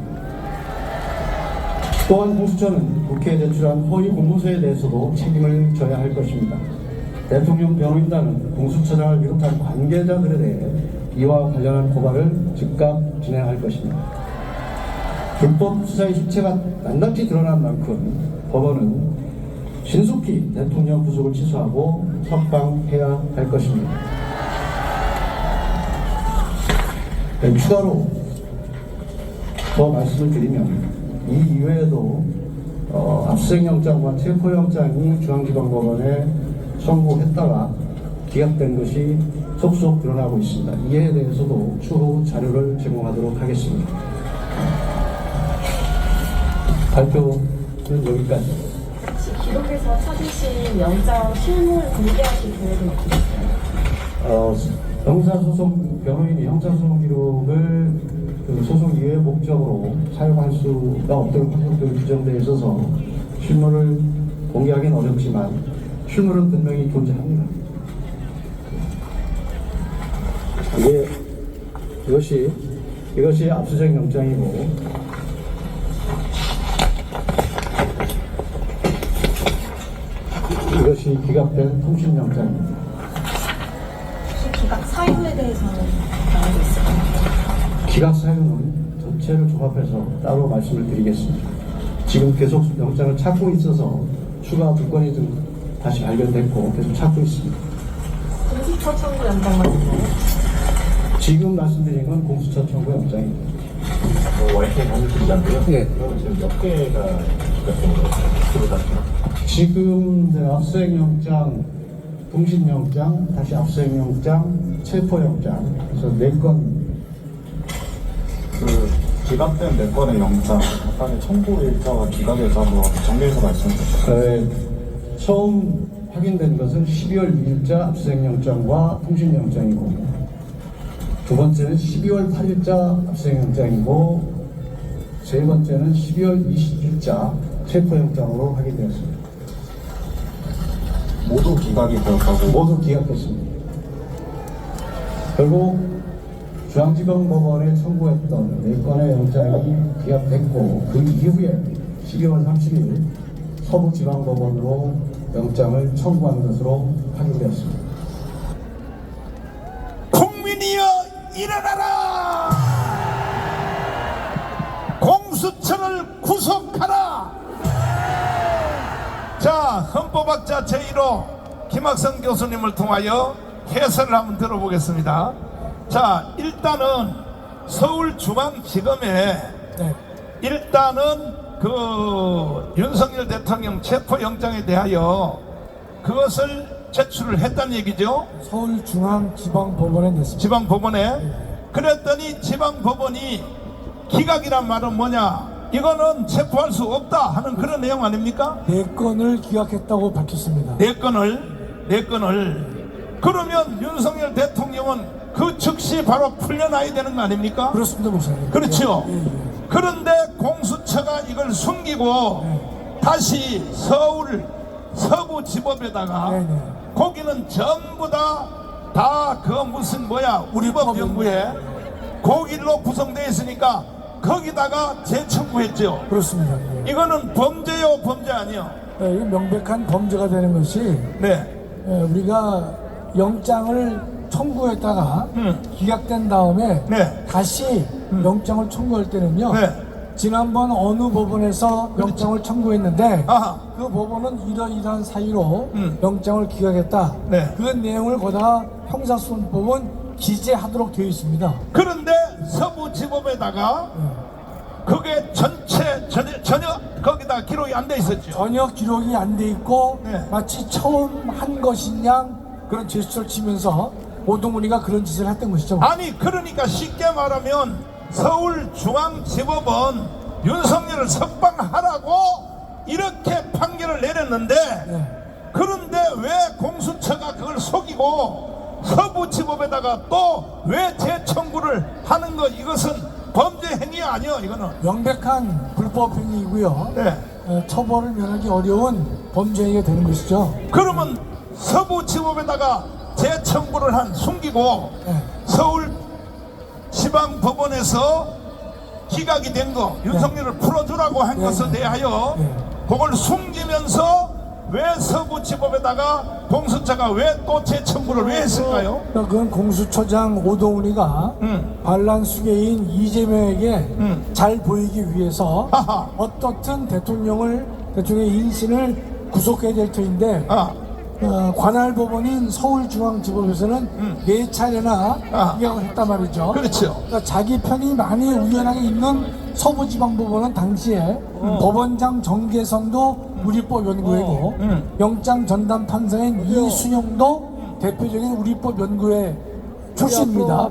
또한 공수처는 국회에 제출한 허위 공문서에 대해서도 책임을 져야 할 것입니다. 대통령 변호인단은 공수처장을 비롯한 관계자들에 대해 이와 관련한 고발을 즉각 진행할 것입니다. 불법 수사의 실체가 낱낱이 드러난 만큼 법원은 신속히 대통령 구속을 취소하고 석방해야 할 것입니다. 추가로 더 말씀을 드리면 이 이외에도 압수수색영장과 체포영장이 중앙지방법원에 청구했다가 기각된 것이 속속 드러나고 있습니다. 이에 대해서도 추후 자료를 제공하도록 하겠습니다. 발표는 여기까지. 기록에서 찾으신 영장 실물 공개하실 계획은 어떠셨어요? 형사소송 변호인이 형사소송 기록을 그 소송 이외의 목적으로 사용할 수가 없도록 판결로 규정되어 있어서 실물을 공개하기는 어렵지만 실물은 분명히 존재합니다. 이것이 압수수색 영장이고, 이것이 기각된 통신영장입니다. 혹시 기각 사유에 대해서는 알고 있을까요? 기각 사유는 전체를 종합해서 따로 말씀을 드리겠습니다. 지금 계속 영장을 찾고 있어서 추가 문건이 좀 다시 발견됐고 계속 찾고 있습니다. 공수처 청구 영장 맞나요? 지금 말씀드린 건 공수처 청구 영장입니다. YTN 사무실이잖아요. 네. 그럼 지금 몇 개가 기각된 거예요? 지금 압수수색 영장, 통신 영장, 다시 압수수색 영장, 체포 영장, 그래서 4건. 그 기각된 4건의 영장, 약간의 청구 일자와 기각일자 한번 정리해서 말씀해 주시죠. 처음 확인된 것은 12월 2일자 압수수색 영장과 통신 영장이고, 두 번째는 12월 8일자 압수수색 영장이고, 세 번째는 12월 20일자 체포 영장으로 확인되었습니다. 모두 기각이 되었다고? 모두 기각됐습니다. 결국 중앙지방법원에 청구했던 4건의 영장이 기각됐고, 그 이후에 12월 30일 서부지방법원으로 영장을 청구한 것으로 확인되었습니다. 국민이여 일어나라! 공수처를 구속하라! 자, 헌법학자 제1호 김학성 교수님을 통하여 해설을 한번 들어보겠습니다. 자, 일단은 서울중앙지검에 일단은 그 윤석열 대통령 체포영장에 대하여 그것을 제출을 했다는 얘기죠. 서울중앙지방법원에 냈습니다. 지방법원에. 그랬더니 지방법원이 기각이란 말은 뭐냐, 이거는 체포할 수 없다 하는 그런 내용 아닙니까? 4건을 기각했다고 밝혔습니다. 4건을. 그러면 윤석열 대통령은 그 즉시 바로 풀려나야 되는 거 아닙니까? 그렇습니다, 목사님. 그렇죠. 그런데 공수처가 이걸 숨기고 다시 서울 서부지법에다가 거기는 전부 다 그 무슨 뭐야 우리법연구회 거길로 구성되어 있으니까 거기다가 재청구했죠. 그렇습니다. 이거는 범죄요, 범죄 아니요? 네, 이거 명백한 범죄가 되는 것이 우리가 영장을 청구했다가 기각된 다음에 다시 영장을 청구할 때는요, 지난번 어느 법원에서 영장을 청구했는데 그 법원은 이러이러한 사유로 영장을 기각했다. 그 내용을 거다가 형사소송법은 기재하도록 되어 있습니다. 그런데 서부지법에다가 그게 전혀 거기다 기록이 안 돼 있었죠. 전혀 기록이 안 돼 있고 마치 처음 한 것인 양 그런 제스처를 치면서 오동훈이가 그런 짓을 했던 것이죠. 아니, 그러니까 쉽게 말하면 서울중앙지법은 윤석열을 석방하라고 이렇게 판결을 내렸는데 그런데 왜 공수처가 그걸 속이고 서부지법에다가 또 왜 재청구를 하는 것, 이것은 범죄 행위 아니요, 이거는 명백한 불법 행위이고요. 처벌을 면하기 어려운 범죄 행위가 되는 것이죠. 그러면 서부지법에다가 재청구를 한 숨기고 서울지방법원에서 기각이 된 거 윤석열을 풀어주라고 한 것에 대하여 그걸 숨기면서 왜 서부지법에다가 공수처가 왜 또 재청구를 왜 했을까요? 그건 공수처장 오동훈이가 반란 수괴인 이재명에게 잘 보이기 위해서 어떻든 대통령의 인신을 구속해야 될 터인데 관할 법원인 서울중앙지법에서는 4차례나 기각을 했단 말이죠. 그렇죠. 그러니까 자기 편이 많이 우연하게 있는 서부지방법원은 당시에 법원장 정계선도 우리법연구회고 영장 전담 판사인 이순영도 대표적인 우리법연구회 출신입니다.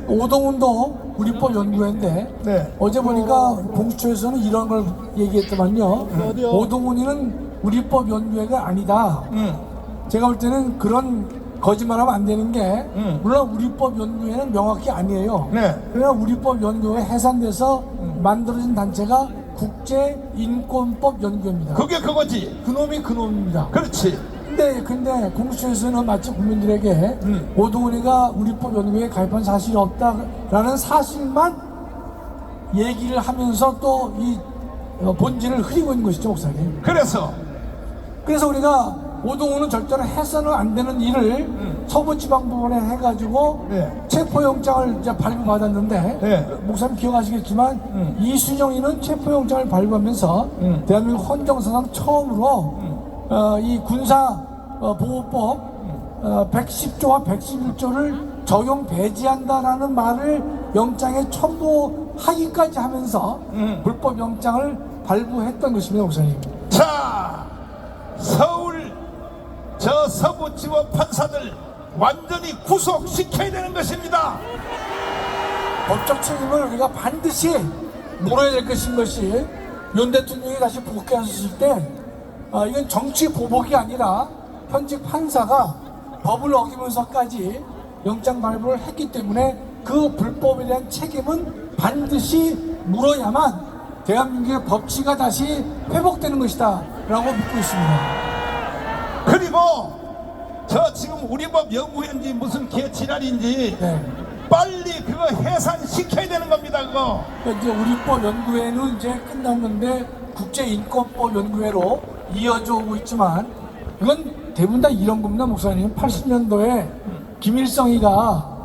오동훈도 우리법연구회인데 어제 보니까 공수처에서는 이런 걸 얘기했더만요. 오동훈이는 우리법연구회가 아니다. 제가 볼 때는 그런 거짓말하면 안 되는 게 물론 우리법연구회는 명확히 아니에요. 그러나 우리법연구회 해산돼서 만들어진 단체가 국제인권법연구회입니다. 그게 그거지. 그놈이 그놈입니다. 그렇지. 근데 공수처에서는 마치 국민들에게 오동훈이가 우리법 연구에 가입한 사실이 없다라는 사실만 얘기를 하면서 또 이 본질을 흐리고 있는 것이죠, 목사님. 그래서 우리가 오동훈은 절대로 해서는 안 되는 일을 서부지방법원에 해가지고 체포영장을 이제 발부받았는데 목사님 기억하시겠지만 이순영이는 체포영장을 발부하면서 대한민국 헌정사상 처음으로 이 군사보호법 110조와 111조를 적용 배제한다라는 말을 영장에 첨부하기까지 하면서 불법 영장을 발부했던 것입니다, 목사님. 자, 서울 저 서부지법 판사들 완전히 구속시켜야 되는 것입니다. 법적 책임을 우리가 반드시 물어야 될 것인 것이 윤 대통령이 다시 복귀하셨을 때 이건 정치 보복이 아니라 현직 판사가 법을 어기면서까지 영장 발부를 했기 때문에 그 불법에 대한 책임은 반드시 물어야만 대한민국의 법치가 다시 회복되는 것이다 라고 믿고 있습니다. 그리고 저 지금 우리 법 연구회인지 무슨 개지랄인지 빨리 그거 해산시켜야 되는 겁니다. 그거 이제 우리법 연구회는 이제 끝났는데 국제인권법 연구회로 이어져 오고 있지만 이건 대부분 다 이런 겁니다, 목사님. 80년도에 김일성이가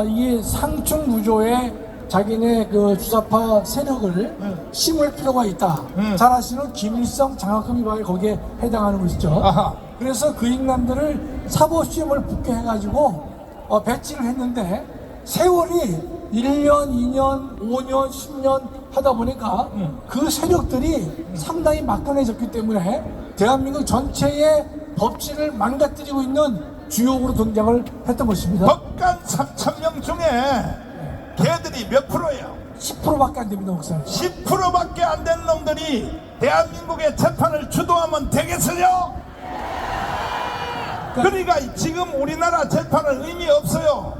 이게 상층 구조에 자기네 그 주사파 세력을 심을 필요가 있다. 잘 아시는 김일성 장학금 위반이 거기에 해당하는 것이죠. 그래서 그 인간들을 사법시험을 붙게 해가지고 배치를 했는데 세월이 1년, 2년, 5년, 10년 하다 보니까 그 세력들이 상당히 막강해졌기 때문에 대한민국 전체의 법치를 망가뜨리고 있는 주역으로 등장을 했던 것입니다. 법관 3,000명 중에 걔들이 몇 프로예요? 10%밖에 안 됩니다, 목사님. 10%밖에 안 된 놈들이 대한민국의 재판을 주도하면 되겠어요? 그러니까 지금 우리나라 재판은 의미 없어요.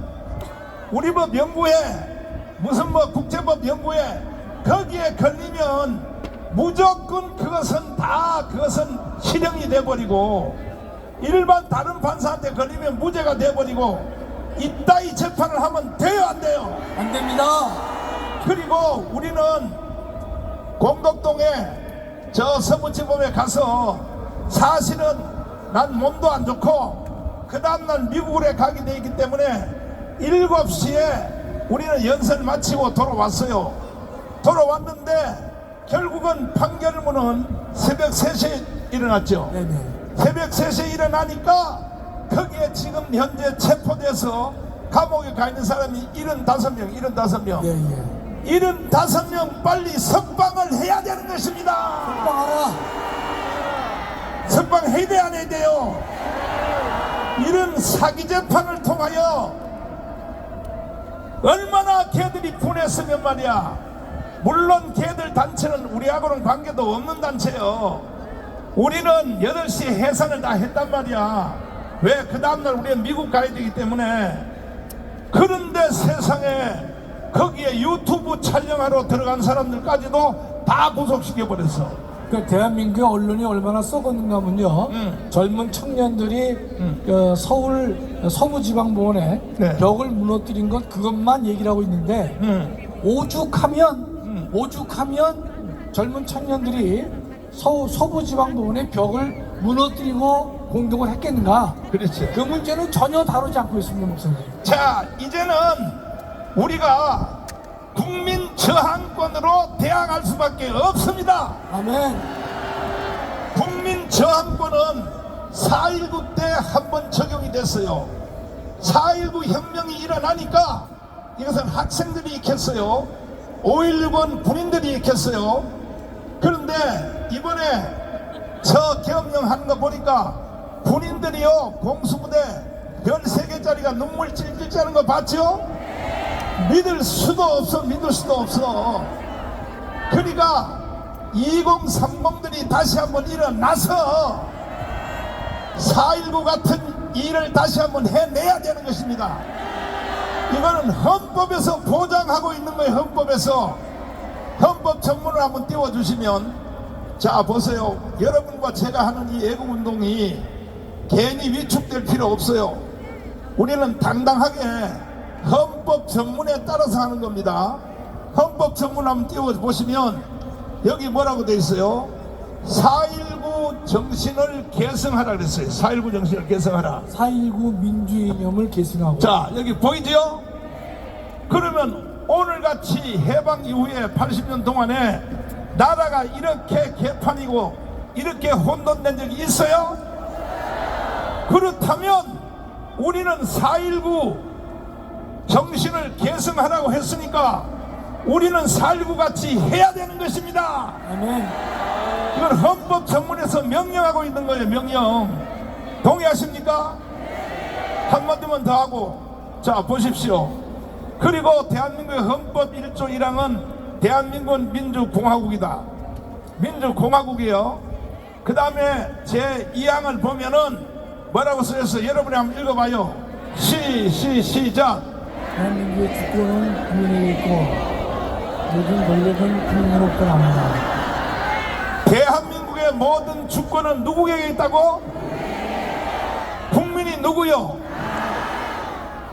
우리 법 연구회 무슨 뭐 국제법 연구회 거기에 걸리면 무조건 그것은 실형이 돼버리고 일반 다른 판사한테 걸리면 무죄가 돼버리고 이따위 재판을 하면 돼요, 안 돼요? 안 됩니다. 그리고 우리는 공덕동에 저 서부지법에 가서 사실은 난 몸도 안 좋고 그 다음날 미국에 가게 돼 있기 때문에 7시에 우리는 연설 마치고 돌아왔어요. 돌아왔는데 결국은 판결문은 새벽 3시에 일어났죠. 새벽 3시에 일어나니까 거기에 지금 현재 체포돼서 감옥에 가 있는 사람이 75명 75명 빨리 석방을 해야 되는 것입니다. 석방하라. 석방해야 돼, 안 해야 돼요? 이런 사기 재판을 통하여 얼마나 걔들이 분했으면 말이야. 물론 걔들 단체는 우리하고는 관계도 없는 단체요. 우리는 8시 해산을 다 했단 말이야. 왜? 그 다음날 우리는 미국 가야 되기 때문에. 그런데 세상에 거기에 유튜브 촬영하러 들어간 사람들까지도 다 구속시켜버렸어. 그 대한민국의 언론이 얼마나 썩었는가 하면요. 젊은 청년들이 서울 서부지방법원에 벽을 무너뜨린 것 그것만 얘기를 하고 있는데 오죽하면 젊은 청년들이 서부지방법원의 벽을 무너뜨리고 공동을 했겠는가. 그렇지. 그 문제는 전혀 다루지 않고 있습니다, 목사님. 자, 이제는 우리가 국민 저항권으로 대항할 수밖에 없습니다. 아멘. 국민 저항권은 4.19 때 한 번 적용이 됐어요. 4.19 혁명이 일어나니까 이것은 학생들이 일으켰어요. 5.16은 군인들이 일으켰어요. 그런데 이번에 저 계엄령 거 보니까 군인들이요, 공수부대 별 3개짜리가 눈물 찔찔 짜는 거 봤죠? 믿을 수도 없어. 그러니까 2030들이 다시 한번 일어나서 4.19 같은 일을 다시 한번 해내야 되는 것입니다. 이거는 헌법에서 보장하고 있는 거예요. 헌법 전문을 한번 띄워주시면, 자 보세요. 여러분과 제가 하는 이 애국운동이 괜히 위축될 필요 없어요. 우리는 당당하게 헌법 정문에 따라서 하는 겁니다. 헌법 정문 한번 띄워보시면 여기 뭐라고 돼 있어요? 4.19 정신을 계승하라 그랬어요. 4.19 정신을 계승하라. 4.19 민주이념을 계승하고. 자, 여기 보이죠? 그러면 오늘같이 해방 이후에 80년 동안에 나라가 이렇게 개판이고 이렇게 혼돈된 적이 있어요? 그렇다면 우리는 4.19 정신을 계승하라고 했으니까 우리는 4.19 같이 해야 되는 것입니다. 아멘. 이건 헌법 정문에서 명령하고 있는 거예요. 명령. 동의하십니까? 한마디만 더 하고, 자 보십시오. 그리고 대한민국의 헌법 1조 1항은 대한민국은 민주공화국이다. 민주공화국이에요. 그 다음에 제 2항을 보면은 뭐라고 써있어요? 여러분이 한번 읽어봐요. 시작. 대한민국의 주권은 국민에게 있고 모든 권력은 국민으로부터 납니다. 대한민국의 모든 주권은 누구에게 있다고? 국민이 누구요?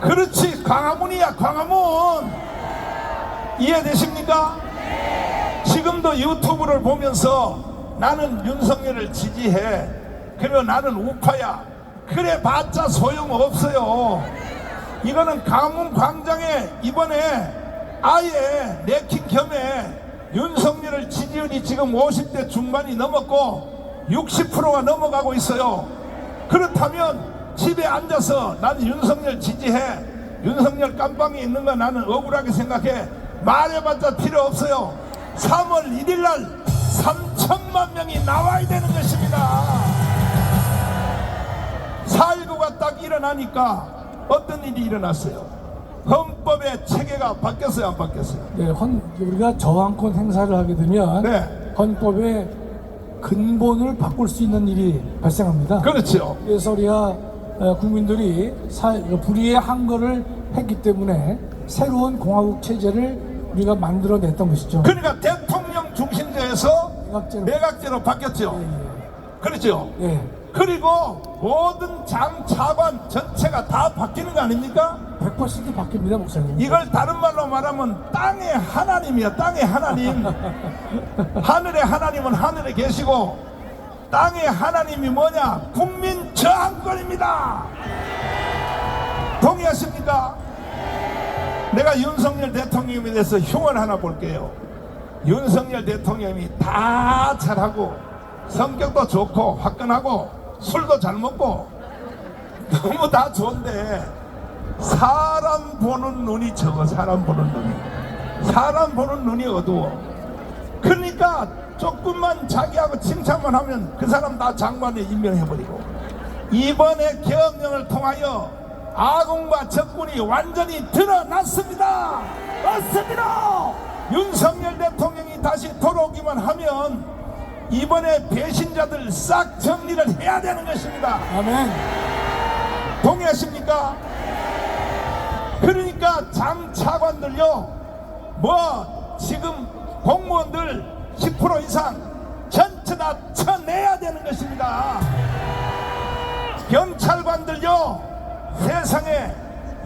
그렇지, 광화문이야, 광화문. 이해되십니까? 지금도 유튜브를 보면서 나는 윤석열을 지지해, 그리고 나는 우파야, 그래 봤자 소용없어요. 이거는 광화문 광장에 이번에 아예 내킨 겸해 윤석열을 지지율이 지금 50대 중반이 넘었고 60%가 넘어가고 있어요. 그렇다면 집에 앉아서 나는 윤석열 지지해, 윤석열 깜빵에 있는 거 나는 억울하게 생각해, 말해봤자 필요 없어요. 3월 1일 날 3천만 명이 나와야 되는 것입니다. 4.19가 딱 일어나니까 어떤 일이 일어났어요? 헌법의 체계가 바뀌었어요, 안 바뀌었어요? 네, 우리가 저항권 행사를 하게 되면 네. 헌법의 근본을 바꿀 수 있는 일이 발생합니다. 그렇죠. 그래서 우리가 국민들이 불의의 항거를 했기 때문에 새로운 공화국 체제를 우리가 만들어냈던 것이죠. 그러니까 대통령 중심제에서 내각제로 바뀌었죠. 그렇죠. 예. 그리고 모든 장 차관 전체가 다 바뀌는 거 아닙니까? 100% 바뀝니다, 목사님. 이걸 다른 말로 말하면 땅의 하나님이야. 땅의 하나님. 하늘의 하나님은 하늘에 계시고 땅의 하나님이 뭐냐? 국민 저항권입니다. 동의하십니까? 내가 윤석열 대통령에 대해서 흉을 하나 볼게요. 윤석열 대통령이 다 잘하고 성격도 좋고 화끈하고 술도 잘 먹고 너무 다 좋은데 사람 보는 눈이 적어. 사람 보는 눈이 어두워. 그러니까 조금만 자기하고 칭찬만 하면 그 사람 다 장관에 임명해버리고, 이번에 계엄령을 통하여 아군과 적군이 완전히 드러났습니다. 맞습니다. 윤석열 대통령이 다시 돌아오기만 하면 이번에 배신자들 싹 정리를 해야 되는 것입니다. 아멘. 동의하십니까? 그러니까 장 차관들요, 뭐 지금 공무원들 10% 이상 전체 다 쳐내야 되는 것입니다. 경찰관들요, 세상에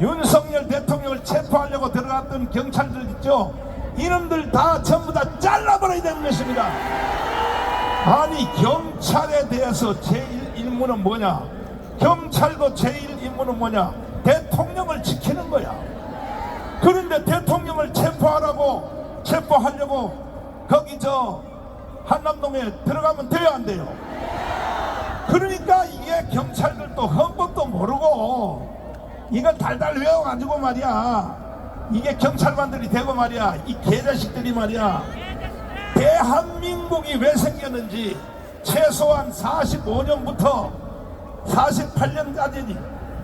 윤석열 대통령을 체포하려고 들어갔던 경찰들 있죠, 이놈들 다 전부 다 잘라버려야 되는 것입니다. 아니, 경찰에 대해서 제1 임무는 뭐냐? 경찰도 제1 임무는 뭐냐? 대통령을 지키는 거야. 그런데 대통령을 체포하려고 거기 저 한남동에 들어가면 돼요, 안 돼요? 그러니까 이게 경찰들도 헌법도 모르고 이거 달달 외워가지고 말이야, 이게 경찰관들이 되고 말이야, 이 개자식들이 말이야, 대한민국이 왜 생겼는지 최소한 45년부터 48년까지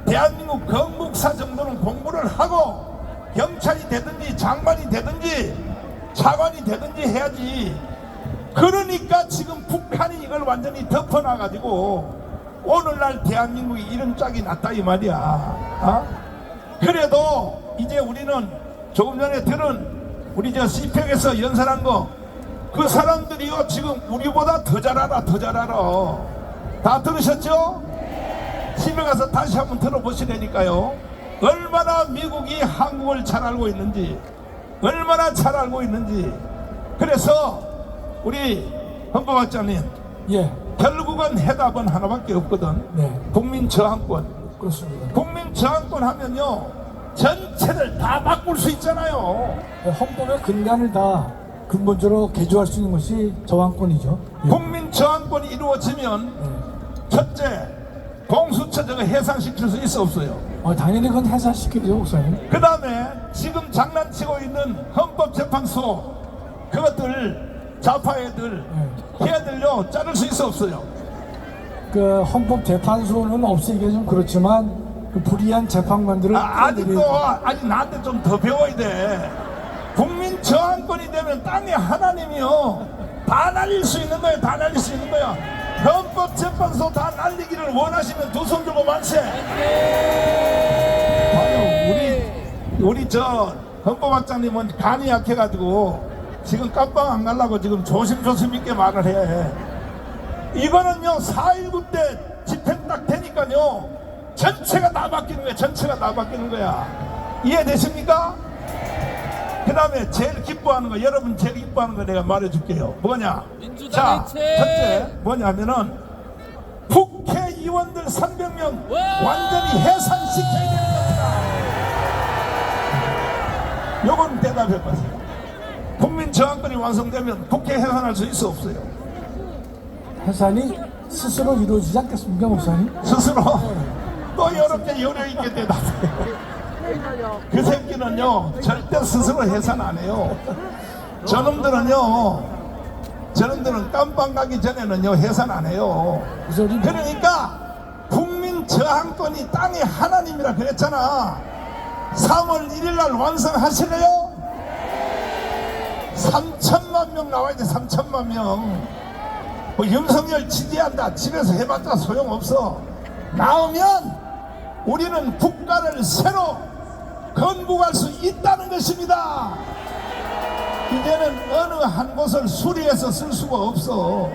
대한민국 건국사 정도는 공부를 하고 경찰이 되든지 장관이 되든지 차관이 되든지 해야지. 그러니까 지금 북한이 이걸 완전히 덮어놔가지고 오늘날 대한민국이 이런 짝이 났다 이 말이야. 어? 그래도 이제 우리는 조금 전에 들은 우리 저 CPEC에서 연설한 거, 그 사람들이요 지금 우리보다 더 잘 알아. 다 들으셨죠? 집에 가서 다시 한번 들어보시라니까요. 얼마나 미국이 한국을 잘 알고 있는지, 얼마나 잘 알고 있는지. 그래서 우리 헌법학자님, 예, 결국은 해답은 하나밖에 없거든. 네, 국민 저항권. 그렇습니다. 국민 저항권 하면요, 전체를 다 바꿀 수 있잖아요. 헌법의 근간을 다 근본적으로 개조할 수 있는 것이 저항권이죠. 예. 국민 저항권이 이루어지면 첫째, 공수처 저거 해산시킬 수 있어 없어요? 당연히 그건 해산시키죠, 목사님. 그 다음에 지금 장난치고 있는 헌법재판소 그것들 좌파 애들 걔들요 자를 수 있어 없어요? 그 헌법재판소는 없애기가 좀 그렇지만 그 불이한 재판관들을 아직도 아직 나한테 좀 더 배워야 돼. 국민 저항권이 되면 땅에 하나님이요 다 날릴 수 있는 거야. 다 날릴 수 있는 거야. 헌법재판소 다 날리기를 원하시면 두 손 들고 만세. 봐요, 우리 저 헌법학장님은 간이 약해가지고 지금 깜빵 안 가려고 지금 조심조심 있게 말을 해. 이거는요 4.19 때 집행 딱 되니까요 전체가 다 바뀌는 거야. 전체가 다 바뀌는 거야. 이해되십니까? 그 다음에 제일 기뻐하는 거, 여러분 제일 기뻐하는 거 내가 말해줄게요. 뭐냐? 자, 첫째 뭐냐면은 국회의원들 300명 완전히 해산시켜야 되는 겁니다. 요건 대답해보세요. 국민 저항권이 완성되면 국회 해산할 수 있어 없어요? 해산이 스스로 이루어지지 않겠습니까, 목사님? 스스로 또 이렇게 여려있게 대답해. 그 새끼는요 절대 스스로 해산 안 해요. 저놈들은 깜빵 가기 전에는요 해산 안 해요. 그러니까 국민 저항권이 땅이 하나님이라 그랬잖아. 3월 1일날 완성하시래요? 3천만 명 나와야 돼. 3천만 명. 뭐 윤석열 지지한다 집에서 해봤자 소용없어. 나오면 우리는 국가를 새로 건국할 수 있다는 것입니다. 이제는 어느 한 곳을 수리해서 쓸 수가 없어.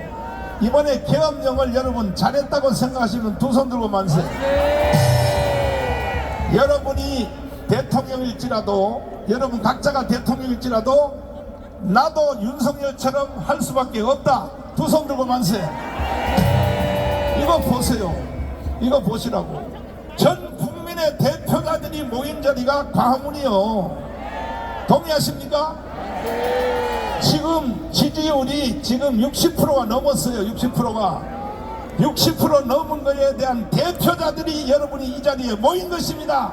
이번에 계엄령을 여러분 잘했다고 생각하시면 두 손 들고 만세. 여러분이 대통령일지라도, 여러분 각자가 대통령일지라도 나도 윤석열처럼 할 수밖에 없다. 두 손 들고 만세. 이거 보세요. 이거 보시라고. 전 국민의 대표자들이 모인 자리가 광화문이요. 동의하십니까? 지금 지지율이 지금 60%가 넘었어요. 60%가 60% 넘은 것에 대한 대표자들이 여러분이 이 자리에 모인 것입니다.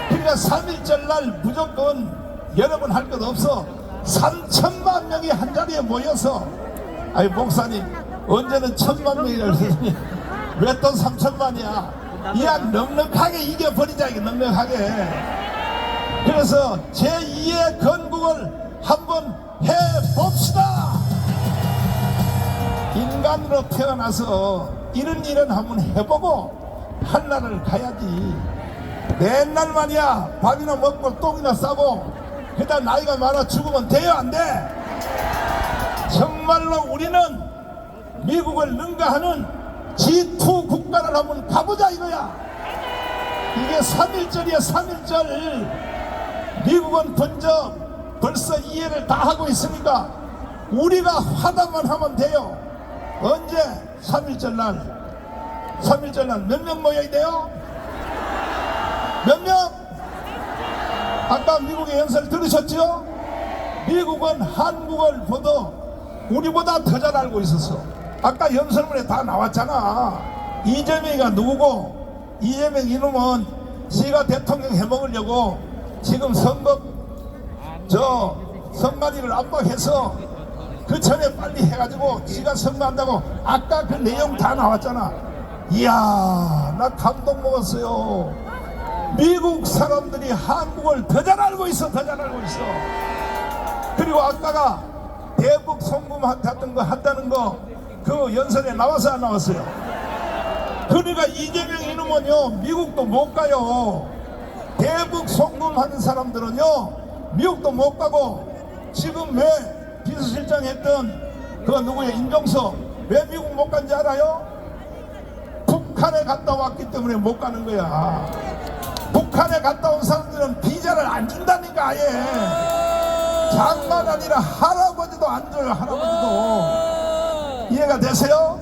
그러니까 3.1절 날 무조건 여러분 할 것 없어. 3천만 명이 한 자리에 모여서, 아니 목사님 언제는 1,000만 명이라 그러더니 왜 또 3천만이야? 이왕 넉넉하게 이겨버리자. 이게 넉넉하게. 그래서 제2의 건국을 한번 해봅시다. 인간으로 태어나서 이런 일은 한번 해보고 한나라를 가야지. 맨날 말이야 밥이나 먹고 똥이나 싸고 그다 나이가 많아 죽으면 돼요 안 돼? 정말로 우리는 미국을 능가하는 G2 국가를 한번 가보자 이거야. 이게 3.1절이야 3.1절. 미국은 벌써 이해를 다 하고 있으니까 우리가 화답만 하면 돼요. 언제? 3.1절 날. 3.1절 날 몇 명 모여야 돼요? 몇 명? 아까 미국의 연설 들으셨죠? 미국은 한국을 우리보다 더 잘 알고 있었어. 아까 연설문에 다 나왔잖아. 이재명이가 누구고, 이재명 이놈은 지가 대통령 해먹으려고 지금 선관위를 압박해서 그 전에 빨리 해가지고 지가 선거한다고 아까 그 내용 다 나왔잖아. 이야, 나 감동 먹었어요. 미국 사람들이 한국을 더 잘 알고 있어. 더 잘 알고 있어. 그리고 아까가 대북 송금한다는 거 그 연설에 나와서 안 나왔어요? 그러니까 이재명 이놈은요 미국도 못 가요. 대북 송금하는 사람들은요 미국도 못 가고, 지금 왜 비서실장 했던 그 누구야 임종석 왜 미국 못 간지 알아요? 북한 북한에 갔다 왔기 때문에 못 가는 거야. 북한에 갔다 온 사람들은 비자를 안 준다니까. 아예 장만 아니라 할아버지도 안 줘요. 할아버지도. 이해가 되세요?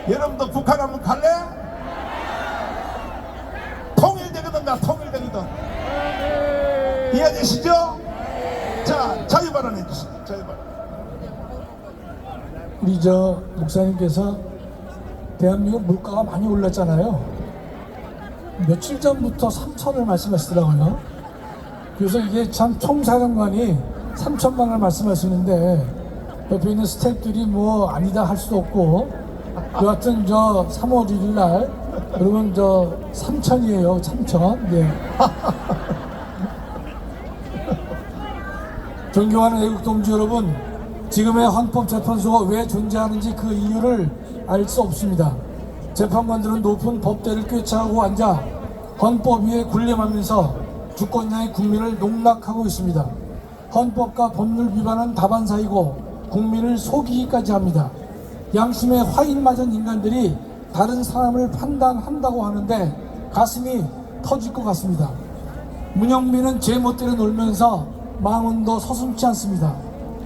여러분도 북한 한번 갈래? 통일되거든. 나 통일되거든. 이해되시죠? 자, 자유발언 해주세요. 자유발언. 우리 목사님께서 대한민국 물가가 많이 올랐잖아요. 며칠 전부터 3천을 말씀하시더라고요. 그래서 이게 참 총사령관이 3천만 원을 말씀하시는데 옆에 있는 스태프들이 뭐 아니다 할 수도 없고, 여하튼 3월 1일 날 그러면 3천이에요. 3천. 네. 존경하는 애국 동지 여러분, 지금의 헌법재판소가 왜 존재하는지 그 이유를 알 수 없습니다. 재판관들은 높은 법대를 꿰차고 앉아 헌법 위에 군림하면서 주권자의 국민을 농락하고 있습니다. 헌법과 법률 위반은 다반사이고 국민을 속이기까지 합니다. 양심에 화인 맞은 인간들이 다른 사람을 판단한다고 하는데 가슴이 터질 것 같습니다. 문영빈은 제멋대로 놀면서 망언도 서슴지 않습니다.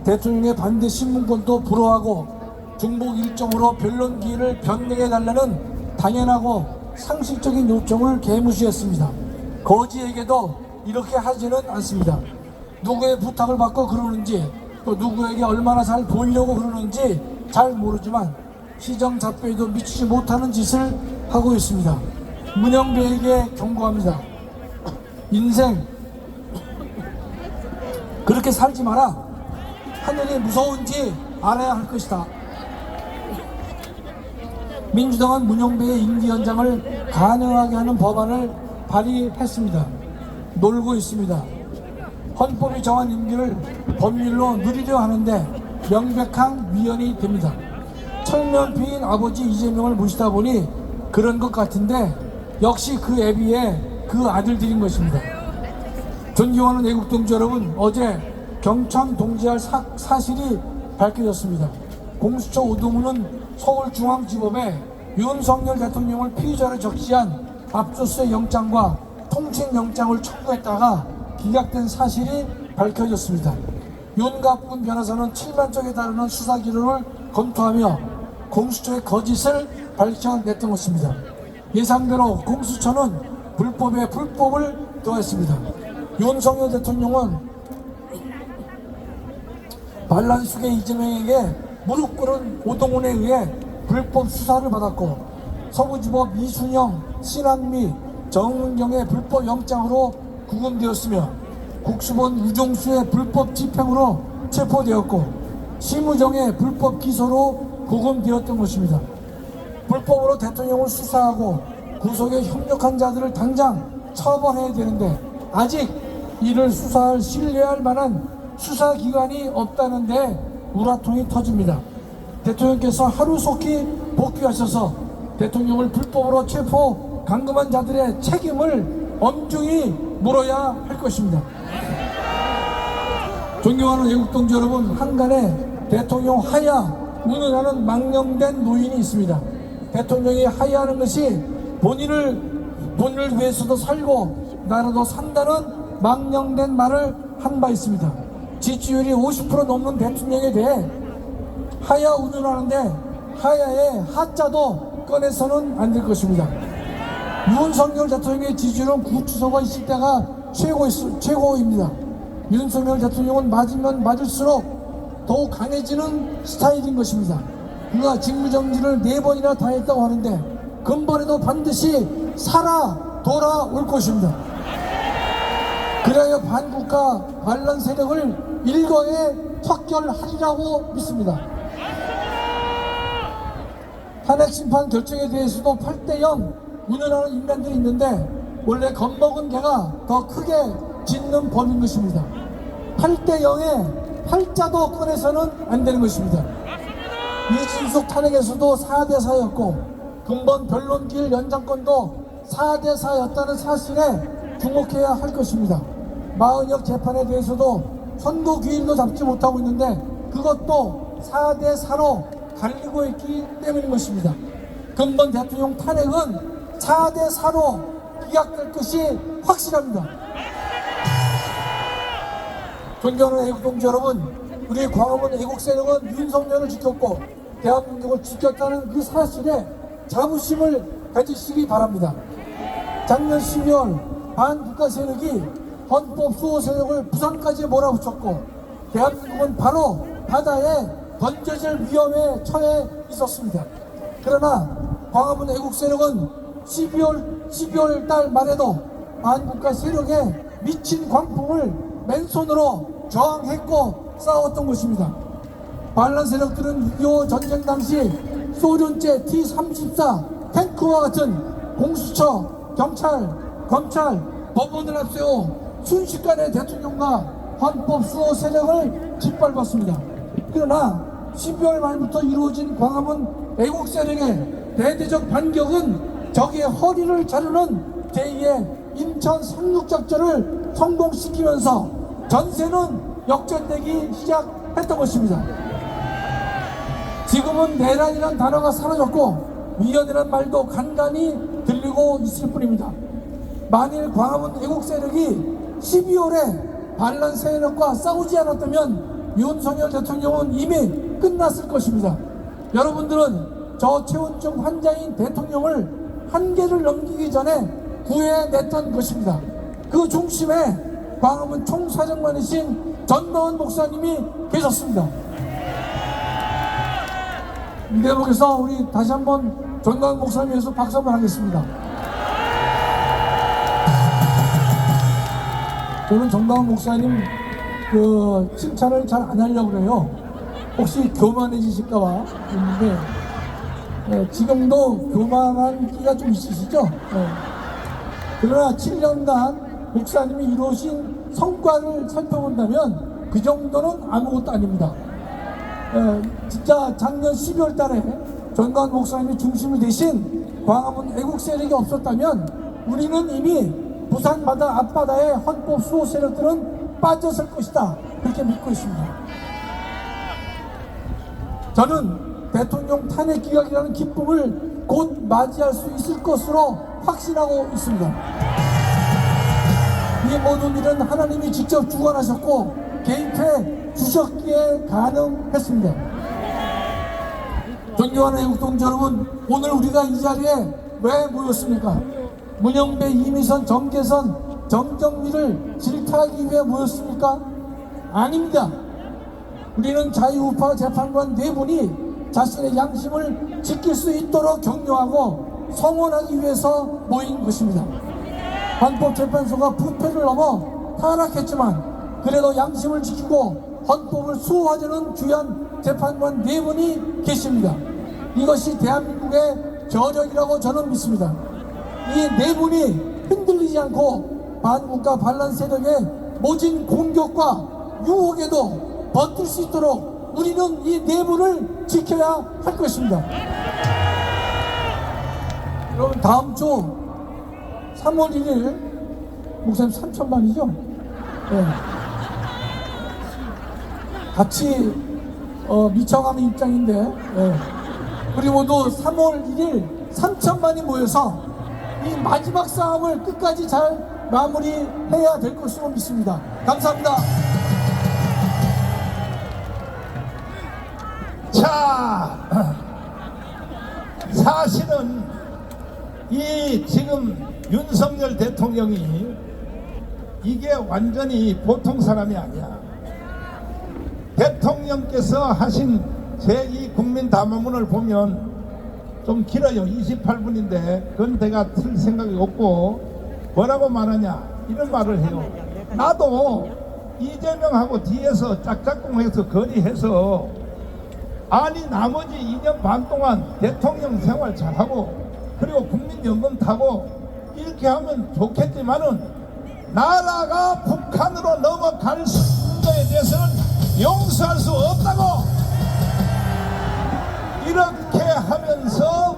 대통령의 반대 신문권도 불허하고 중복 일정으로 변론 기일을 변경해달라는 당연하고 상식적인 요청을 개무시했습니다. 거지에게도 이렇게 하지는 않습니다. 누구의 부탁을 받고 그러는지, 또 누구에게 얼마나 잘 보이려고 그러는지 잘 모르지만 시정잡배에도 미치지 못하는 짓을 하고 있습니다. 문영배에게 경고합니다. 인생 그렇게 살지 마라. 하늘이 무서운지 알아야 할 것이다. 민주당은 문영배의 임기 연장을 가능하게 하는 법안을 발의했습니다. 놀고 있습니다. 헌법이 정한 임기를 법률로 누리려 하는데 명백한 위헌이 됩니다. 철면피인 아버지 이재명을 모시다 보니 그런 것 같은데 역시 그 애비의 그 아들들인 것입니다. 존경하는 애국동지 여러분, 어제 경천 동지할 사실이 밝혀졌습니다. 공수처 오동훈은 서울중앙지법에 윤석열 대통령을 피의자로 적시한 압수수색 영장과 통칭영장을 청구했다가 기각된 사실이 밝혀졌습니다. 윤갑군 변호사는 7만 쪽에 달하는 수사 기록을 검토하며 공수처의 거짓을 밝혀냈던 것입니다. 예상대로 공수처는 불법에 불법을 더했습니다. 윤석열 대통령은 반란수계 이재명에게 무릎 꿇은 오동훈에 의해 불법 수사를 받았고, 서부지법 이순영, 신한미, 정은경의 불법 영장으로 구금되었으며 국수본 우종수의 불법 집행으로 체포되었고 심우정의 불법 기소로 구금되었던 것입니다. 불법으로 대통령을 수사하고 구속에 협력한 자들을 당장 처벌해야 되는데 아직 이를 수사할 신뢰할 만한 수사기관이 없다는데 우라통이 터집니다. 대통령께서 하루속히 복귀하셔서 대통령을 불법으로 체포 감금한 자들의 책임을 엄중히 물어야 할 것입니다. 존경하는 애국동지 여러분, 한간에 대통령 하야 운운하는 망령된 노인이 있습니다. 대통령이 하야하는 것이 본인을 위해서도 살고 나라도 산다는 망령된 말을 한 바 있습니다. 지지율이 50% 넘는 대통령에 대해 하야 운운하는데 하야의 하자도 꺼내서는 안 될 것입니다. 윤석열 대통령의 지지율은 구치소가 있을 때가 최고입니다. 윤석열 대통령은 맞으면 맞을수록 더욱 강해지는 스타일인 것입니다. 그가 직무정지를 4번이나 당했다고 하는데 근본에도 반드시 살아 돌아올 것입니다. 그래야 반국가 반란 세력을 일거에 척결하리라고 믿습니다. 탄핵 심판 결정에 대해서도 8대0 운운하는 인간들이 있는데 원래 겁먹은 개가 더 크게 짖는 법인 것입니다. 8대0에 8자도 꺼내서는 안 되는 것입니다. 이진숙 탄핵에서도 4대4였고 근본 변론기일 연장권도 4대4였다는 사실에 주목해야 할 것입니다. 마은혁 재판에 대해서도 선고기일도 잡지 못하고 있는데 그것도 4대4로 갈리고 있기 때문인 것입니다. 근본 대통령 탄핵은 4대 4로 기각될 것이 확실합니다. 존경하는 애국동지 여러분, 우리 광화문 애국 세력은 윤석열을 지켰고 대한민국을 지켰다는 그 사실에 자부심을 가지시기 바랍니다. 작년 12월 반국가 세력이 헌법 수호 세력을 부산까지 몰아붙였고 대한민국은 바로 바다에 던져질 위험에 처해 있었습니다. 그러나 광화문 애국 세력은 12월 달 말에도 반국가 세력의 미친 광풍을 맨손으로 저항했고 싸웠던 것입니다. 반란 세력들은 6.25 전쟁 당시 소련제 T-34 탱크와 같은 공수처, 경찰, 검찰, 법원을 앞세워 순식간에 대통령과 헌법 수호 세력을 짓밟았습니다. 그러나 12월 말부터 이루어진 광화문 애국 세력의 대대적 반격은 적의 허리를 자르는 제2의 인천 상륙작전을 성공시키면서 전세는 역전되기 시작했던 것입니다. 지금은 내란이란 단어가 사라졌고 위헌이란 말도 간간히 들리고 있을 뿐입니다. 만일 광화문 애국 세력이 12월에 반란 세력과 싸우지 않았다면 윤석열 대통령은 이미 끝났을 것입니다. 여러분들은 저 최원중 환자인 대통령을 한계를 넘기기 전에 구해냈던 것입니다. 그 중심에 광화문 총사령관이신 전도원 목사님이 계셨습니다. 이 대목에서 우리 다시 한번 전도원 목사님 위해서 박수 한번 하겠습니다. 저는 전도원 목사님 그 칭찬을 잘 안 하려고 그래요. 혹시 교만해지실까봐 그랬는데 지금도 교만한 끼가 좀 있으시죠? 그러나 7년간 목사님이 이루신 성과를 살펴본다면 그 정도는 아무것도 아닙니다. 진짜 작년 12월 달에 전관 목사님이 중심을 대신 광화문 애국 세력이 없었다면 우리는 이미 부산 바다 앞바다의 헌법 수호 세력들은 빠졌을 것이다. 그렇게 믿고 있습니다. 저는 대통령 탄핵 기각이라는 기쁨을 곧 맞이할 수 있을 것으로 확신하고 있습니다. 이 모든 일은 하나님이 직접 주관하셨고 개입해 주셨기에 가능했습니다. 존경하는 애국동지 여러분, 오늘 우리가 이 자리에 왜 모였습니까? 문영배, 이미선, 정계선, 정정미를 질타하기 위해 모였습니까? 아닙니다. 우리는 자유우파 재판관 4분이 자신의 양심을 지킬 수 있도록 격려하고 성원하기 위해서 모인 것입니다. 헌법재판소가 부패를 넘어 타락했지만 그래도 양심을 지키고 헌법을 수호하려는 귀한 재판관 4분이 계십니다. 이것이 대한민국의 저력이라고 저는 믿습니다. 이 4분이 흔들리지 않고 반국가 반란 세력의 모진 공격과 유혹에도 버틸 수 있도록 우리는 이 4분을 지켜야 할 것입니다. 여러분, 다음 주 3월 1일 목사님 3천만이죠? 네. 같이 미쳐가는 입장인데 우리 모두 3월 1일 3천만이 모여서 이 마지막 싸움을 끝까지 잘 마무리해야 될 것으로 믿습니다. 감사합니다. 자, 사실은 이 지금 윤석열 대통령이 이게 완전히 보통 사람이 아니야. 대통령께서 하신 제2 국민 담화문을 보면 좀 길어요. 28분인데 그건 내가 틀 생각이 없고 뭐라고 말하냐 이런 말을 해요. 나도 이재명하고 뒤에서 짝짝꿍해서 거리해서 아니 나머지 2년 반 동안 대통령 생활 잘하고 그리고 국민연금 타고 이렇게 하면 좋겠지만은 나라가 북한으로 넘어갈 거에 대해서는 용서할 수 없다고 이렇게 하면서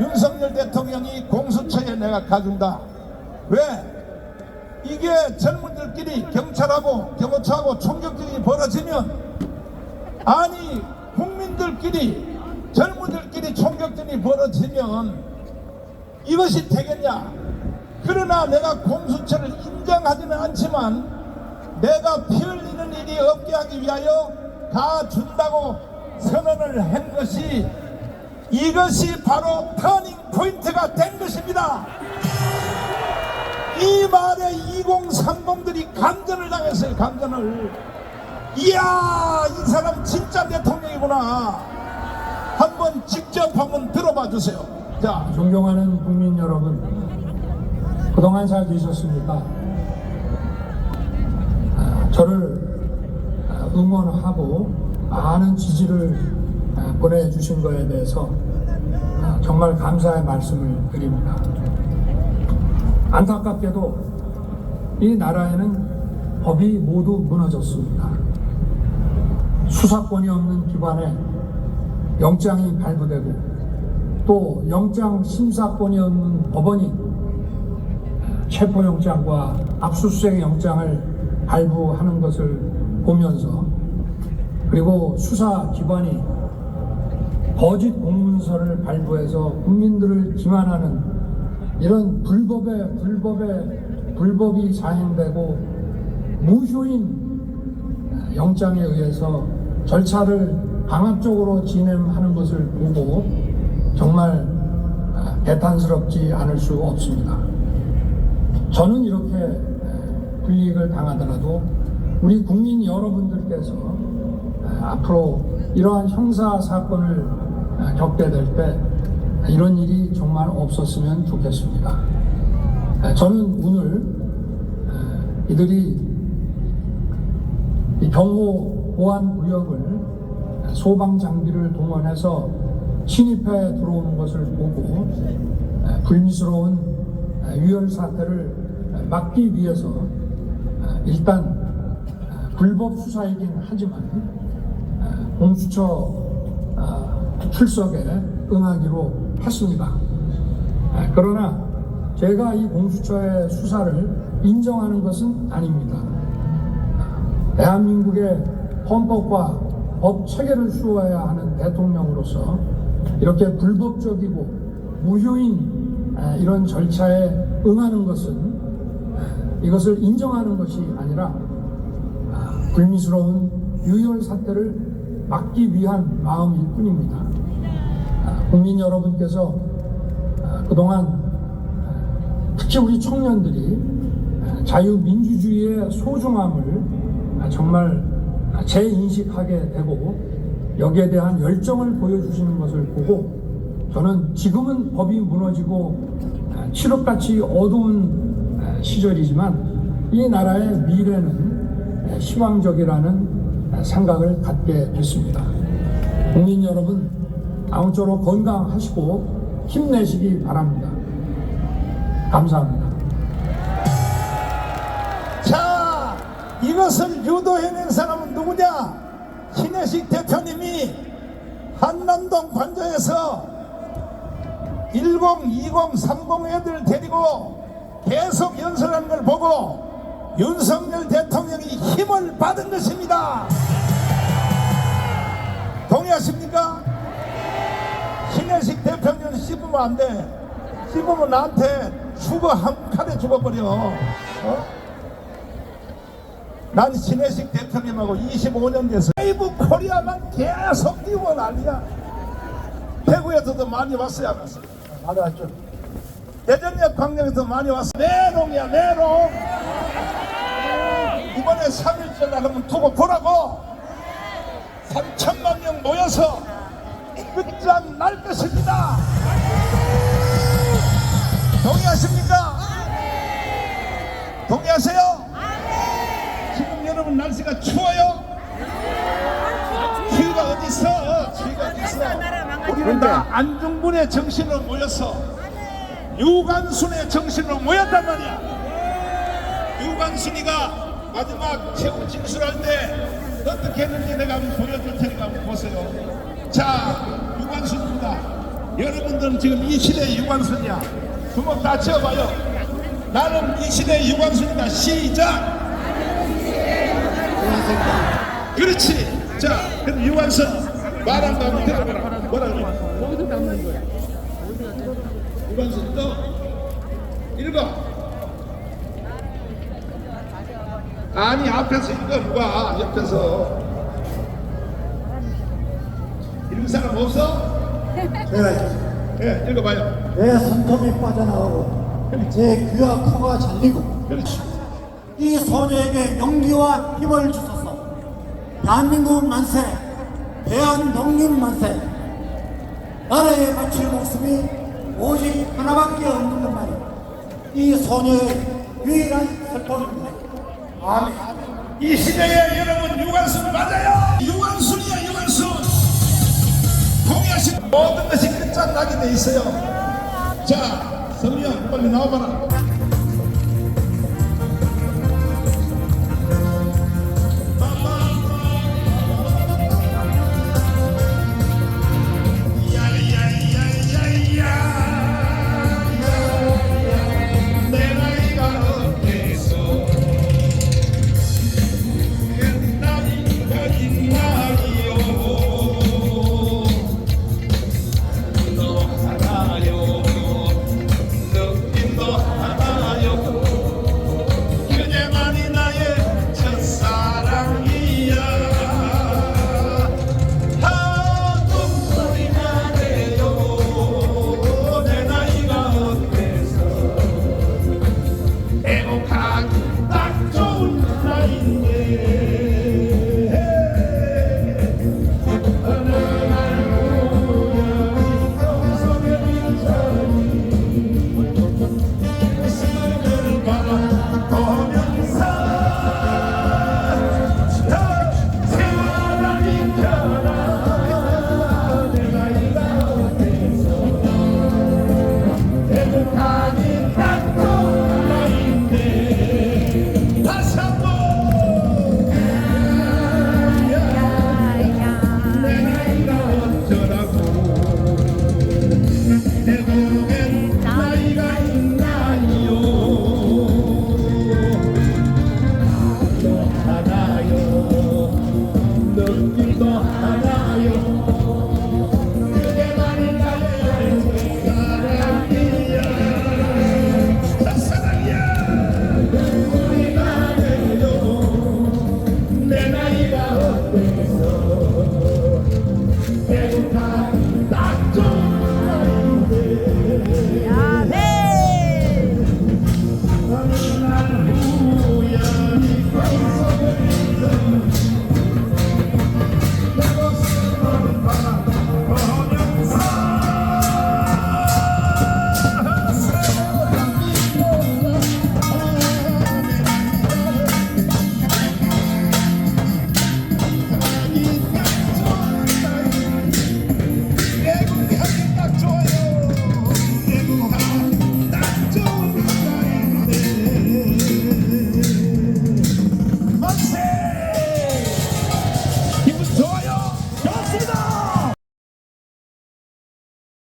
윤석열 대통령이 공수처에 내가 가준다. 왜? 이게 젊은들끼리 경찰하고 경호처하고 총격전이 벌어지면 아니 국민들끼리 젊은이들끼리 총격전이 벌어지면 이것이 되겠냐? 그러나 내가 공수처를 인정하지는 않지만 내가 피 흘리는 일이 없게 하기 위하여 가준다고 선언을 한 것이 이것이 바로 터닝 포인트가 된 것입니다. 이 말에 2030들이 감전을 당했어요. 감전을. 이야, 이 사람 진짜 대통령이구나. 한번 직접 한번 들어봐 주세요. 자, 존경하는 국민 여러분, 그동안 잘 계셨습니까? 저를 응원하고 많은 지지를 보내주신 거에 대해서 정말 감사의 말씀을 드립니다. 안타깝게도 이 나라에는 법이 모두 무너졌습니다. 수사권이 없는 기관에 영장이 발부되고 또 영장 심사권이 없는 법원이 체포영장과 압수수색 영장을 발부하는 것을 보면서, 그리고 수사기관이 거짓 공문서를 발부해서 국민들을 기만하는 이런 불법이 자행되고 무효인 영장에 의해서 절차를 강압적으로 진행하는 것을 보고 정말 배탄스럽지 않을 수 없습니다. 저는 이렇게 불이익을 당하더라도 우리 국민 여러분들께서 앞으로 이러한 형사 사건을 겪게 될 때 이런 일이 정말 없었으면 좋겠습니다. 저는 오늘 이들이 경호 보안 구역을 소방 장비를 동원해서 침입해 들어오는 것을 보고 불미스러운 유혈 사태를 막기 위해서 일단 불법 수사이긴 하지만 공수처 출석에 응하기로 했습니다. 그러나 제가 이 공수처의 수사를 인정하는 것은 아닙니다. 대한민국의 헌법과 법 체계를 수호해야 하는 대통령으로서 이렇게 불법적이고 무효인 이런 절차에 응하는 것은 이것을 인정하는 것이 아니라 불미스러운 유혈 사태를 막기 위한 마음일 뿐입니다. 국민 여러분께서 그동안 특히 우리 청년들이 자유민주주의의 소중함을 정말 재인식하게 되고 여기에 대한 열정을 보여주시는 것을 보고 저는 지금은 법이 무너지고 칠흑같이 어두운 시절이지만 이 나라의 미래는 희망적이라는 생각을 갖게 됐습니다. 국민 여러분, 아무쪼록 건강하시고 힘내시기 바랍니다. 감사합니다. 자, 이것을 유도해낸 사람은 누구냐? 신혜식 대표님이 한남동 관저에서 102030 애들 데리고 계속 연설하는 걸 보고 윤석열 대통령이 힘을 받은 것입니다. 동의하십니까? 신혜식 대표님은 씹으면 안 돼. 씹으면 나한테 죽어, 한 칼에 죽어버려. 난 신혜식 대표님하고 25년 돼서 라이브 코리아만 계속 띄우고 난리야. 대구에서도 많이 왔어요, 안 왔어요? 많이 왔죠. 대전역 광장에서 많이 왔어. 내롱이야, 내롱. 이번에 3.1절 날하면 두고 보라고. 3천만 명 모여서 끝장날 것입니다. 동의하십니까? 동의하세요? 지금 여러분 날씨가 추워요? 추위가 어디 있어? 추위가 어디 있어? 우리는 다 안중분의 정신으로 모여서 유관순의 정신으로 모였단 말이야. 유관순이가 마지막 최후 진술할 때 어떻게 했는지 내가 한번 보여줄 테니까 한번 보세요. 자, 유관순입니다. 여러분들은 지금 이 시대의 유관순이야. 주먹 다 치워봐요. 나는 이 시대의 유관순이다. 시작. 그렇지. 자, 그럼 유관순 말한 거 한번 들어봐라. 뭐라고? 거기서 담는 거야. 유관순 또 읽어. 아니 앞에서 읽어 누가 옆에서 읽은 사람 없어? 예, 읽어봐요. 내 손톱이 빠져나오고 제 귀와 코가 잘리고 그렇지. 이 소녀에게 용기와 힘을 주소서. 대한민국 만세, 대한독립 만세. 나라에 바칠 목숨이 오직 하나밖에 없는 것만이 이 소녀의 유일한 슬픔입니다. 아멘. 이 시대에 여러분 유관순 맞아요. 유관순이야 유관순. 동의하신 모든 것이 끝장나게 돼 있어요. 자, 선미야 빨리 나와봐라.